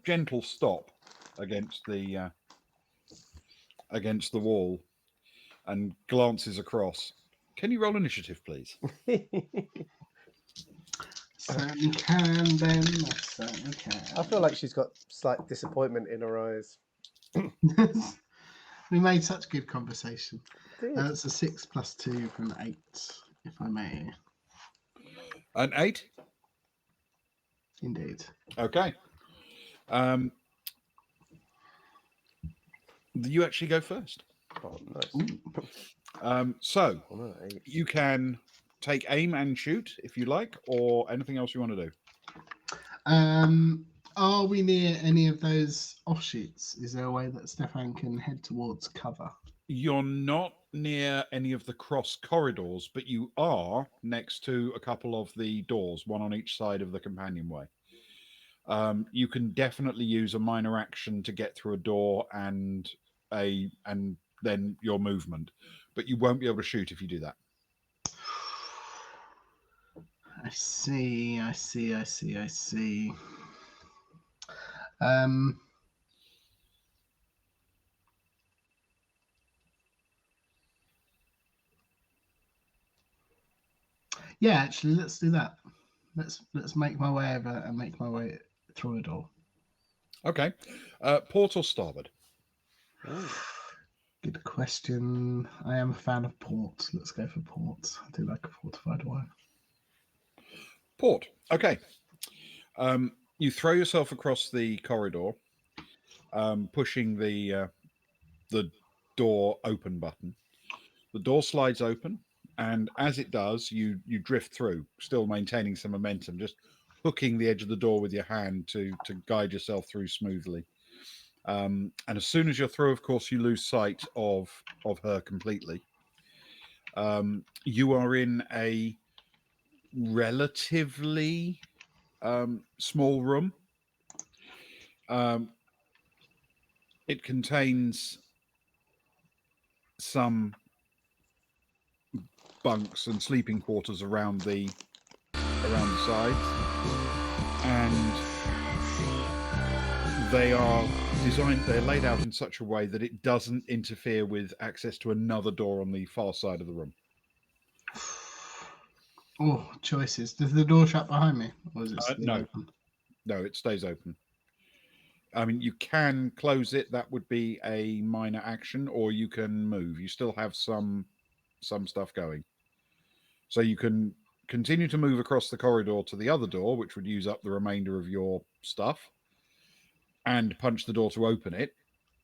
gentle stop against the wall, and glances across. Can you roll initiative, please? Certainly can, Ben. I certainly can. I feel like she's got slight disappointment in her eyes. We made such good conversation. Did. It's a 6 + 2 from 8, if I may. An 8. Indeed. Okay. You actually go first. Oh, nice. So Oh, no, 8. you can take aim and shoot if you like, or anything else you want to do. Are we near any of those offshoots? Is there a way that Stefan can head towards cover? You're not near any of the cross corridors, but you are next to a couple of the doors, one on each side of the companionway. You can definitely use a minor action to get through a door and then your movement, but you won't be able to shoot if you do that. I see. Yeah, actually, let's do that. Let's make my way over and make my way through a door. Okay. Port or starboard? Ooh. Good question. I am a fan of port. Let's go for port. I do like a fortified wine. Port. Okay. You throw yourself across the corridor, pushing the door open button. The door slides open, and as it does, you drift through, still maintaining some momentum, just hooking the edge of the door with your hand to guide yourself through smoothly. And as soon as you're through, of course, you lose sight of her completely. You are in a relatively small room. It contains some bunks and sleeping quarters around the sides, and they're laid out in such a way that it doesn't interfere with access to another door on the far side of the room. Oh, choices. Does the door shut behind me, or is it still No. open? No, it stays open. I mean, you can close it. That would be a minor action, or you can move. You still have some stuff going. So you can continue to move across the corridor to the other door, which would use up the remainder of your stuff, and punch the door to open it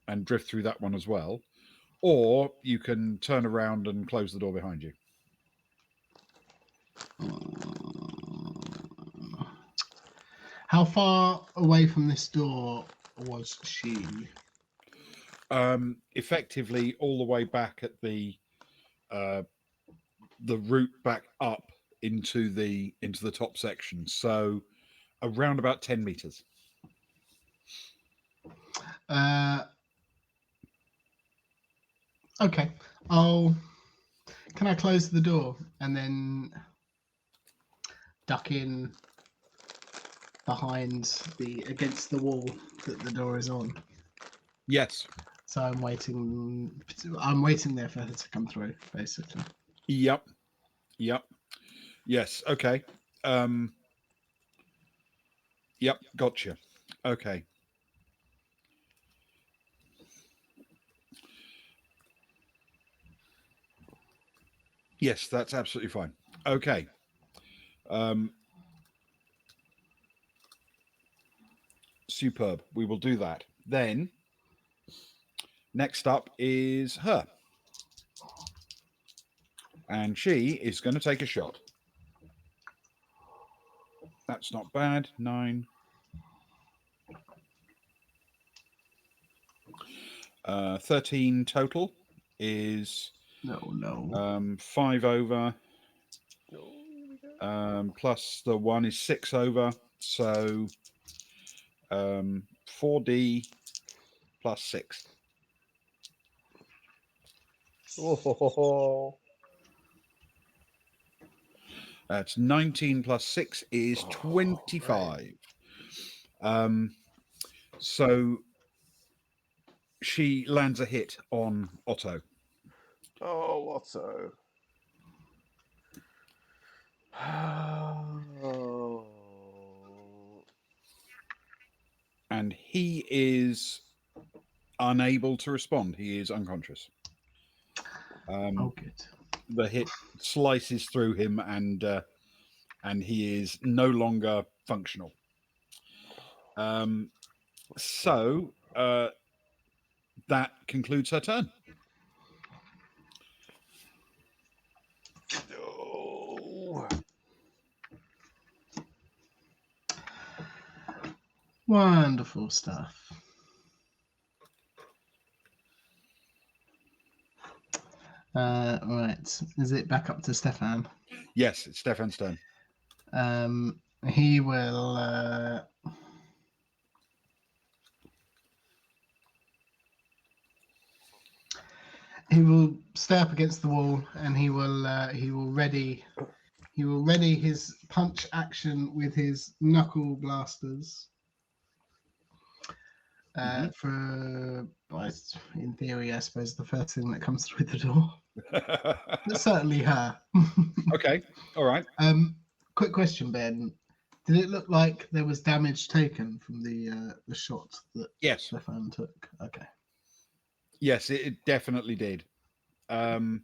and drift through that one as well. Or you can turn around and close the door behind you. How far away from this door was she? Effectively, all the way back at the route back up into the top section. So around about 10 meters. Okay. Can I close the door and then duck in against the wall that the door is on? Yes. So I'm waiting there for her to come through, basically. Yep. Yes. Okay. Yep. Gotcha. Okay. Yes, that's absolutely fine. Okay. Superb. We will do that. Then, next up is her. And she is going to take a shot. That's not bad. 9. 13 total is No. 5 over. Oh, here we go. Plus the 1 is 6 over. So 4D plus 6. Oh, That's 19 plus 6 is oh, 25. right. So she lands a hit on Otto. Oh, Otto. Oh. And he is unable to respond. He is unconscious. Good. The hit slices through him, and he is no longer functional. So that concludes her turn. Oh. Wonderful stuff. Right. Is it back up to Stefan? Yes, it's Stefan's turn. He will. He will stay up against the wall, and he will ready his punch action with his knuckle blasters. For, in theory, I suppose the first thing that comes through the door. But certainly her. Okay, all right. Quick question, Ben. Did it look like there was damage taken from the shot that Yes. Stefan took? Okay. Yes, it definitely did. The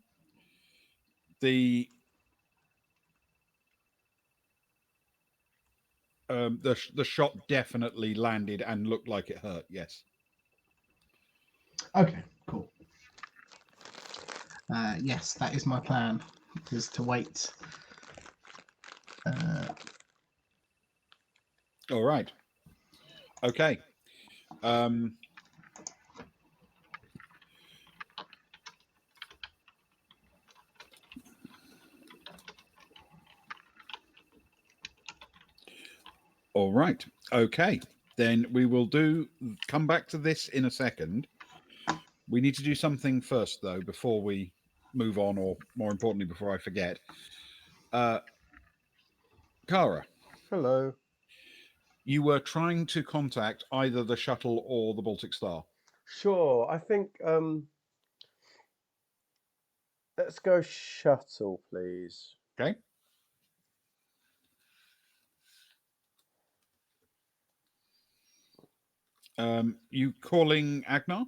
shot definitely landed and looked like it hurt. Yes. Okay. Cool. Yes, that is my plan. Is to wait. All right. Okay. All right. Okay. Then we will come back to this in a second. We need to do something first, though, before we move on, or more importantly, before I forget. Kara, Hello. you were trying to contact either the shuttle or the Baltic Star. Sure. I think let's go shuttle, please. Okay. You calling Agnar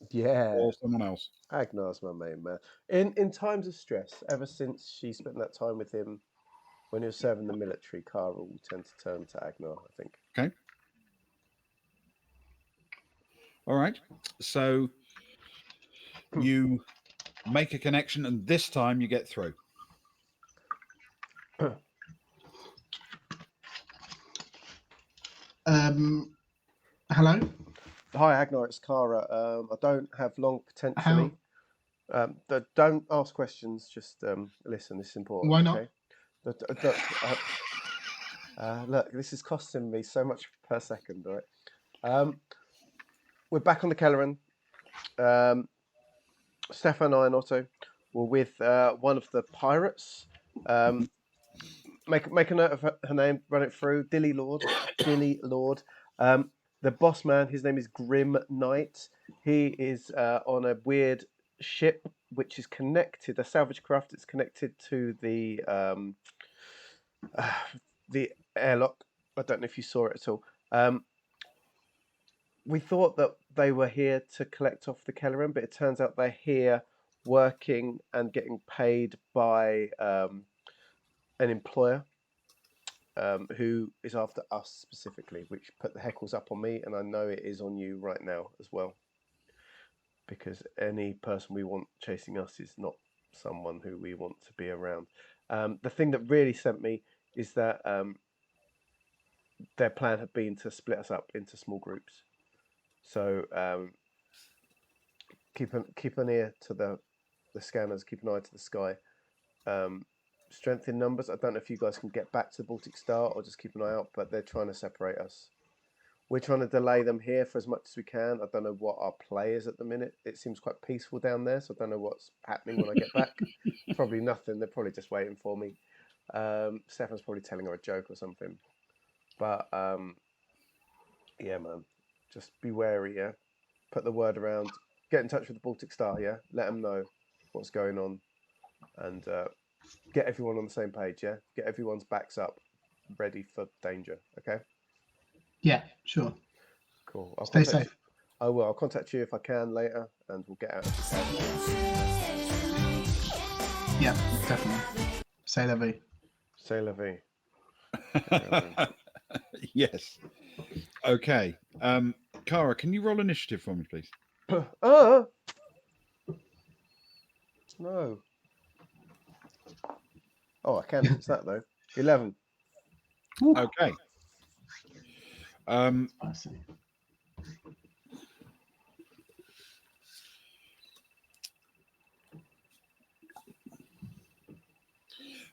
Yeah. or someone else? Agnar's my main man. In times of stress, ever since she spent that time with him when he was serving the military, Kara will tend to turn to Agnar, I think. Okay. All right. So you make a connection, and this time you get through. Hello. Hi, Agnar. It's Kara. I don't have long potentially. Don't ask questions. Just listen. This is important. Why not? Okay? Look, this is costing me so much per second. All right. We're back on the Kelleren. Stefan, I, and Otto were with one of the pirates. Make a note of her name. Run it through. Dilly Lord. Dilly Lord. The boss man. His name is Grim Knight. He is on a weird ship which is connected. A salvage craft. It's connected to the airlock. I don't know if you saw it at all. We thought that they were here to collect off the Kelleren, but it turns out they're here working and getting paid by an employer who is after us specifically, which put the heckles up on me, and I know it is on you right now as well, because any person we want chasing us is not someone who we want to be around. The thing that really sent me is that their plan had been to split us up into small groups. So keep an ear to the scanners, keep an eye to the sky. Strength in numbers. I don't know if you guys can get back to the Baltic Star or just keep an eye out, but they're trying to separate us. We're trying to delay them here for as much as we can. I don't know what our play is at the minute. It seems quite peaceful down there, so I don't know what's happening when I get back. Probably nothing. They're probably just waiting for me. Stefan's probably telling her a joke or something. But yeah, man, just be wary. Yeah, put the word around. Get in touch with the Baltic Star. Yeah, let them know what's going on, and get everyone on the same page. Yeah, get everyone's backs up, ready for danger. Okay. Yeah, sure. Cool. I'll Stay contact safe. you. I will. I'll contact you if I can later, and we'll get out of this house. Yeah, definitely. Say la vie. Say la vie. Yes. Okay. Kara, can you roll initiative for me, please? No. Oh, I can if it's that though. 11. Okay. I see.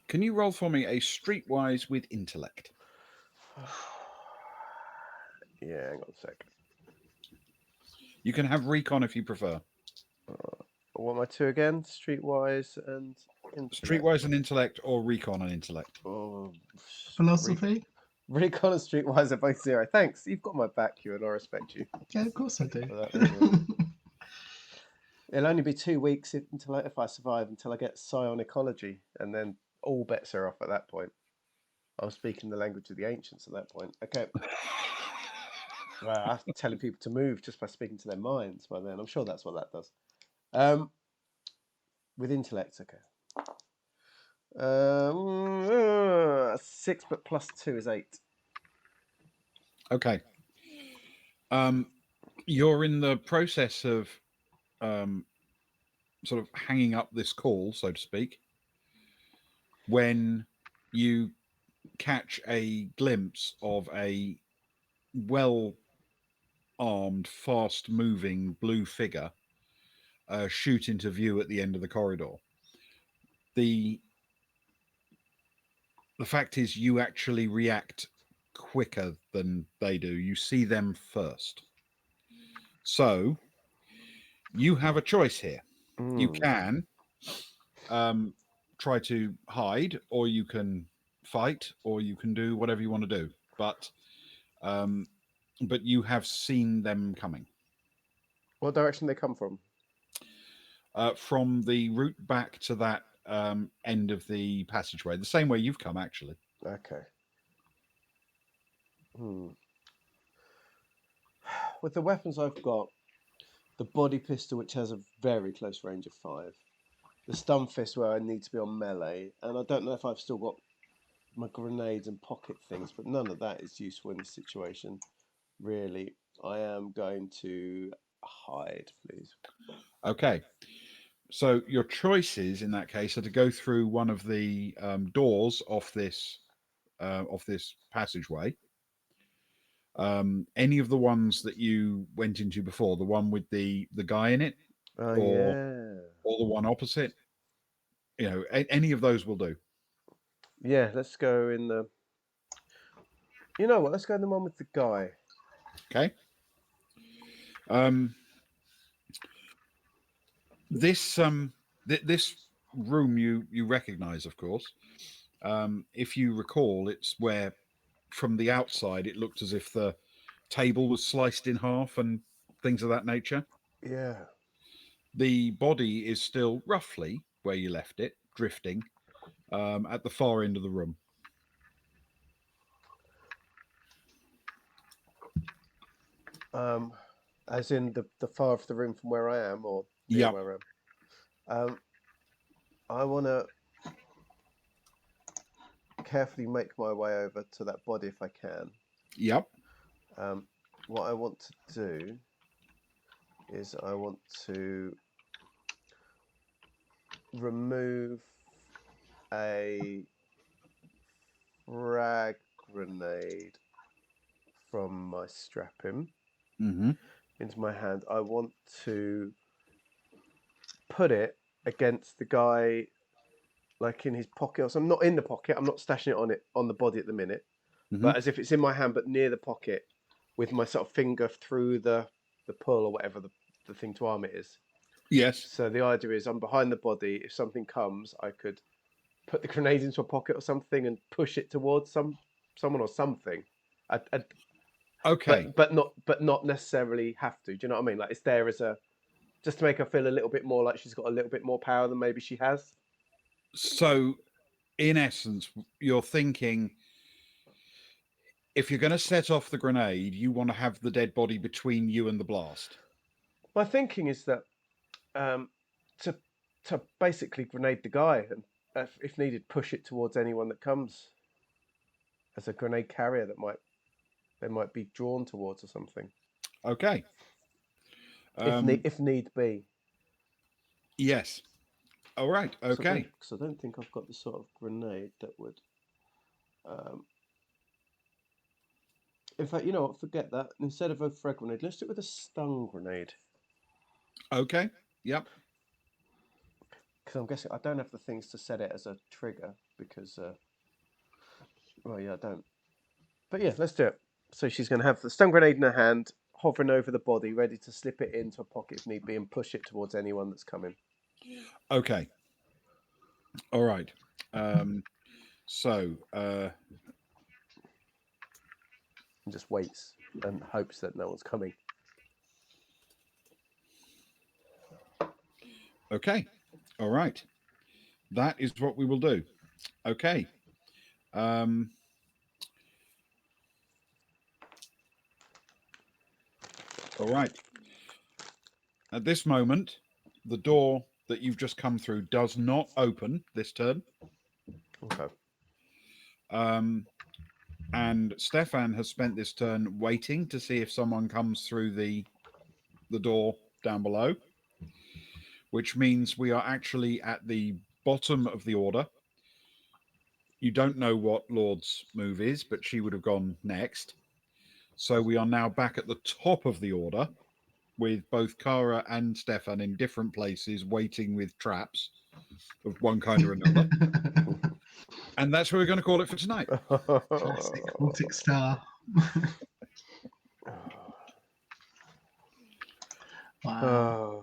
Can you roll for me a streetwise with intellect? Yeah, hang on a sec. You can have recon if you prefer. What am I to again? Streetwise and intellect. Streetwise and intellect, or recon and intellect. Oh, Philosophy? Recon and streetwise are both 0. Thanks. You've got my back, you, and I respect you. Yeah, of course I do. For that reason. It'll only be 2 weeks if I survive until I get psionicology, and then all bets are off at that point. I'm speaking the language of the ancients at that point. Okay. Well, I'm telling people to move just by speaking to their minds by then. I'm sure that's what that does. With intellect, okay. 6, but plus 2 is 8. Okay. You're in the process of sort of hanging up this call, so to speak, when you catch a glimpse of a well-armed, fast-moving blue figure shoot into view at the end of the corridor. The fact is, you actually react quicker than they do. You see them first. So you have a choice here. You can try to hide, or you can fight, or you can do whatever you want to do. But you have seen them coming. What direction they come from? From the route back to that end of the passageway, the same way you've come, actually. Okay. With the weapons I've got, the body pistol, which has a very close range of 5, the stun fist where I need to be on melee, and I don't know if I've still got my grenades and pocket things, but none of that is useful in this situation. Really, I am going to hide, please. Okay. So your choices in that case are to go through one of the doors off this passageway. Any of the ones that you went into before, the one with the guy in it, or the one opposite. You know, any of those will do. Yeah, let's go in the. You know what? Let's go in the one with the guy. Okay. This this room you recognize, of course. If you recall, it's where from the outside it looked as if the table was sliced in half and things of that nature. Yeah. The body is still roughly where you left it, drifting at the far end of the room. As in the far of the room from where I am, or Yeah. where I am. I want to carefully make my way over to that body if I can. Yep. What I want to do is I want to remove a frag grenade from my strapping Mm-hmm. into my hand. I want to put it against the guy, like in his pocket or something. Not in the pocket. I'm not stashing it on the body at the minute, Mm-hmm. but as if it's in my hand, but near the pocket, with my sort of finger through the pull or whatever the thing to arm it is. Yes. So the idea is I'm behind the body. If something comes, I could put the grenade into a pocket or something and push it towards someone or something. Okay. But not necessarily have to. Do you know what I mean? Like it's there as a just to make her feel a little bit more like she's got a little bit more power than maybe she has. So, in essence, you're thinking if you're going to set off the grenade, you want to have the dead body between you and the blast. My thinking is that to basically grenade the guy and if needed push it towards anyone that comes as a grenade carrier that they might be drawn towards or something. Okay. If need be. Yes. All right. Okay. Because I don't think I've got the sort of grenade that would. In fact, you know what? Forget that. Instead of a frag grenade, let's do it with a stun grenade. Okay. Yep. Because I'm guessing I don't have the things to set it as a trigger because. Well, yeah, I don't. But yeah, let's do it. So she's going to have the stun grenade in her hand, hovering over the body, ready to slip it into a pocket if need be and push it towards anyone that's coming. Okay. All right. So. And just waits and hopes that no one's coming. Okay. All right. That is what we will do. Okay. All right. At this moment, the door that you've just come through does not open this turn. Okay. And Stefan has spent this turn waiting to see if someone comes through the door down below, which means we are actually at the bottom of the order. You don't know what Lord's move is, but she would have gone next. So we are now back at the top of the order with both Kara and Stefan in different places waiting with traps of one kind or another. And that's what we're going to call it for tonight. Classic Baltic Star. Wow. Oh.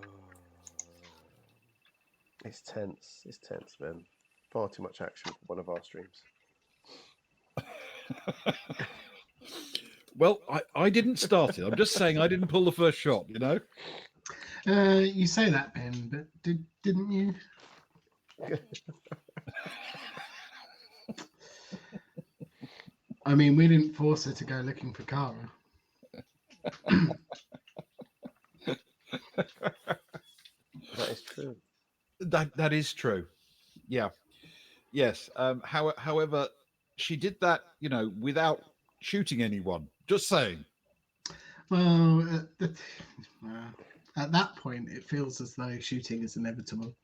It's tense. It's tense, man. Far too much action for one of our streams. Well, I didn't start it. I'm just saying I didn't pull the first shot, you know? You say that, Ben, but didn't you? I mean, we didn't force her to go looking for Kara. That is true. That is true. Yeah. Yes. However, she did that, you know, without shooting anyone. Just saying. Well, at that point, it feels as though shooting is inevitable,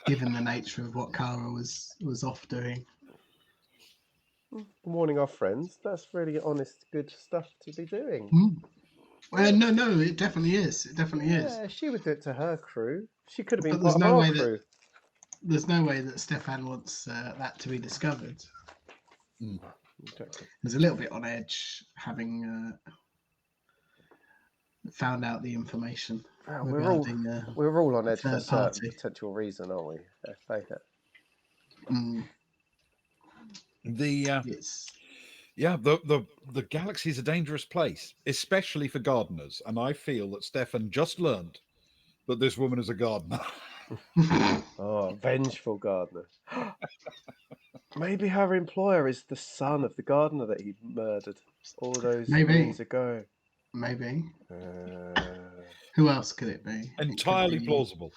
given the nature of what Kara was off doing. Warning our friends. That's really honest, good stuff to be doing. No, it definitely is. It definitely is. Yeah, she would do it to her crew. She could have been But there's part of no our way crew. There's no way that Stefan wants that to be discovered. Exactly. He's a little bit on edge, having found out the information. Well, we're all on edge for a certain potential reason, aren't we? Fake it. The galaxy is a dangerous place, especially for gardeners, and I feel that Stefan just learned that this woman is a gardener. Oh, vengeful gardener. Maybe her employer is the son of the gardener that he murdered all those moons ago. Maybe. Who else could it be? Entirely plausible.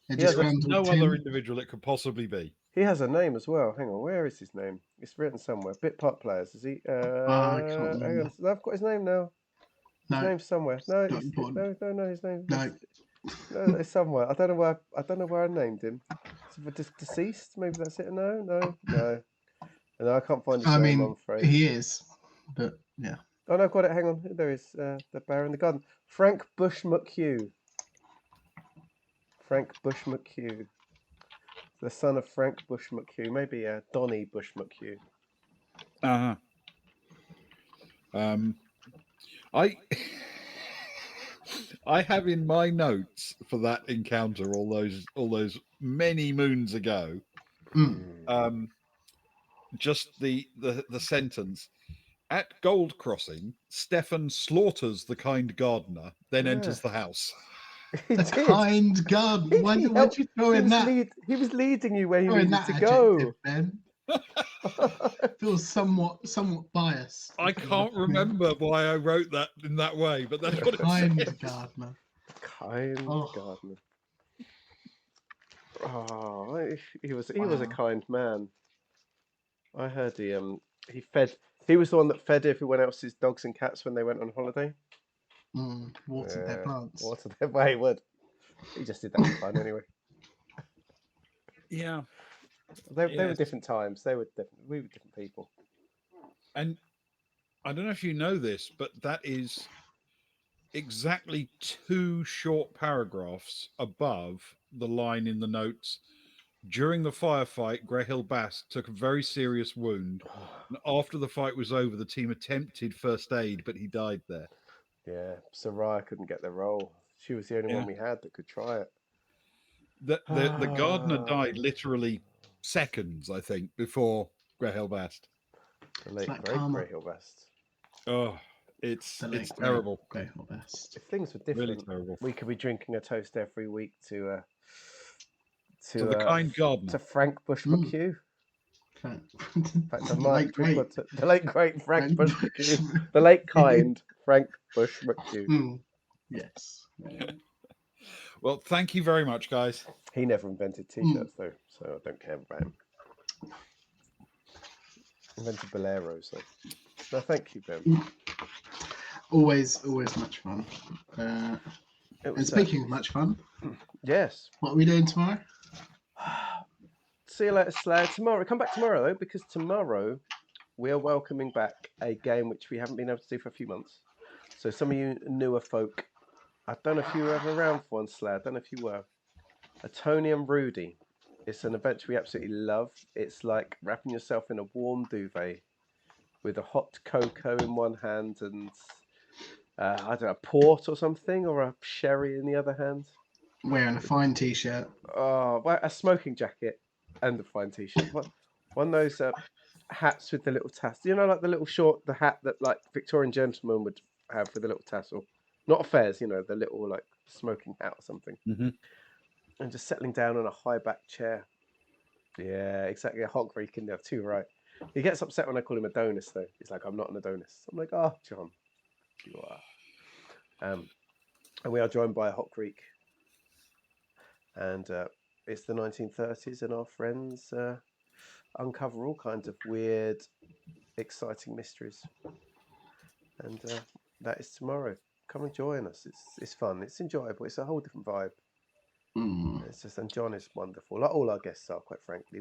It Yeah, just there's runs No with other Tim. individual it could possibly be. He has a name as well. Hang on, where is his name? It's written somewhere. Bit part players. Is he? I can't Hang remember. on. No, I've got his name now. His No, name's somewhere. No, not important. no. His name. No. No, it's somewhere. I don't know where. I don't know where I named him. Is it deceased? Maybe that's it. No. No, I can't find his I name. I'm mean, afraid. he is, but yeah. Oh no, I've got it. Hang on. There is the bear in the garden. Frank Bush McHugh. Frank Bush McHugh. The son of Frank Bush McHugh. Maybe Donnie Bush McHugh. Uh-huh. I I have in my notes for that encounter all those many moons ago. Just the sentence. At Gold Crossing, Stefan slaughters the kind gardener, then enters the house. He The did. kind garden. Why'd you throw in that? He was leading you where he Throw in needed that to go. adjective, Ben. Feels somewhat biased. I can't remember why I wrote that in that way, but that's what it Kind says. gardener. Kind Oh. gardener. Oh, he was a Wow. kind man. I heard he fed. He was the one that fed everyone else's dogs and cats when they went on holiday. Watered their plants. Watered their wayward. He just did that for fun anyway. Yeah. They were different times. We were different people. And I don't know if you know this, but that is exactly 2 short paragraphs above the line in the notes. During the firefight, Greyhill Bass took a very serious wound. And after the fight was over, the team attempted first aid, but he died there. Yeah, Soraya couldn't get the role. She was the only one we had that could try it. The gardener died literally seconds, I think, before Greyhill Bass. The late like great karma. Greyhill Bass. Oh, it's terrible. Greyhill Bass. If things were different, Really terrible. we could be drinking a toast every week to the kind gardener, to Frank Bush McHugh. In fact, I might drink one to the late great Frank Bush McHugh, the late kind Frank Bush McHugh. Yes. Well, thank you very much, guys. He never invented T-shirts though, so I don't care about him. Invented boleros though. No, thank you, Ben. Always much fun. And speaking of much fun, yes. What are we doing tomorrow? See you later, Slade. Tomorrow, come back tomorrow though, because tomorrow we are welcoming back a game which we haven't been able to do for a few months. So some of you newer folk, I don't know if you were ever around for one, Slade. I don't know if you were. A Tony and Rudy. It's an event we absolutely love. It's like wrapping yourself in a warm duvet with a hot cocoa in one hand and I don't know, a port or something, or a sherry in the other hand. Wearing a fine T-shirt. Oh, well, a smoking jacket and a fine T-shirt. One of those hats with the little tassel. You know, like the little the hat that like Victorian gentlemen would have with a little tassel. Not a fez, you know, the little like smoking hat or something. Mm-hmm. And just settling down on a high back chair. Yeah, exactly. A hog freak in there too, right? He gets upset when I call him Adonis, though. He's like, I'm not an Adonis. I'm like, oh, John, you are. And we are joined by a hot Greek. And it's the 1930s, and our friends uncover all kinds of weird, exciting mysteries. And that is tomorrow. Come and join us. It's fun. It's enjoyable. It's a whole different vibe. It's just, and John is wonderful. Like all our guests are, quite frankly.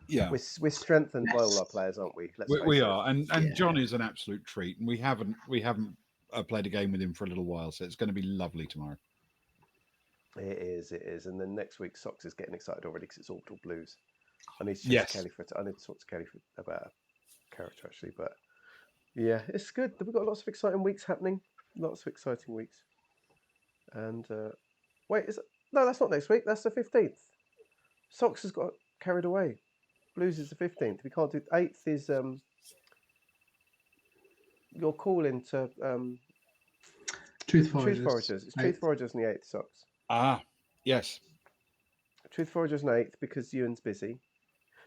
We're strengthened by all our players, aren't we? We are, and John is an absolute treat, and we haven't played a game with him for a little while, so it's going to be lovely tomorrow. It is, and then next week Socks is getting excited already because it's Orbital Blues. I need to talk to Kelly about a character actually, but yeah, it's good. We've got lots of exciting weeks happening. Lots of exciting weeks. And wait, no, that's not next week. That's the 15th. Socks has got carried away. Blues is the 15th. We can't do 8th. Is your call into Truth Foragers. It's Truth Foragers on the 8th, Socks. Ah, yes. Truth Foragers on the 8th because Ewan's busy.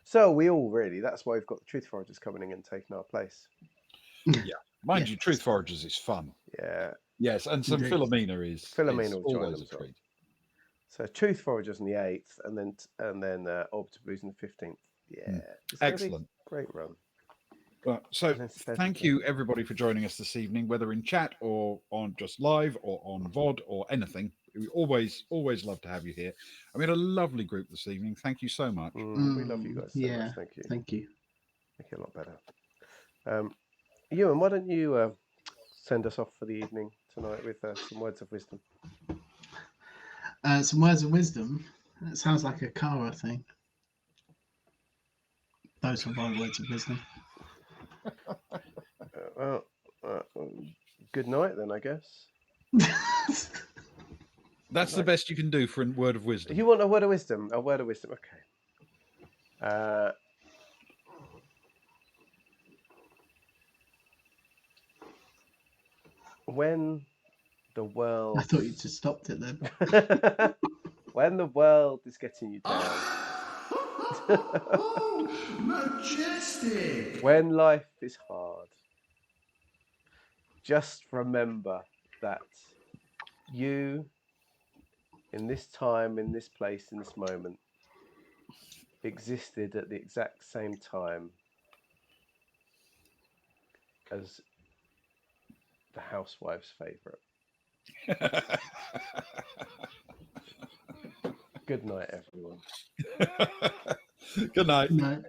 So we all really. That's why we've got the Truth Foragers coming in and taking our place. Yeah, mind you, Truth Foragers is fun. Yeah. Yes, and some Philomena is will always join a treat. So Truth Foragers on the 8th, and then Orbital Blues on the 15th. Yeah, it's gonna be Excellent. a great run. Well, so And then thank you everybody for joining us this evening, whether in chat or on just live or on VOD or anything. We always love to have you here. I mean, a lovely group this evening. Thank you so much. We love you guys so Yeah, much. Thank you. thank you. Make it a lot better. Ewan, why don't you send us off for the evening tonight with some words of wisdom? Some words of wisdom. That sounds like a Kara thing. Those are my words of wisdom. Good night then, I guess. That's the best you can do for a word of wisdom. You want a word of wisdom? A word of wisdom. Okay. When the world... I thought you just stopped it then. When the world is getting you down. Majestic! When life is hard. Just remember that you, in this time, in this place, in this moment, existed at the exact same time as the housewife's favourite. Good night, everyone. Good night. No.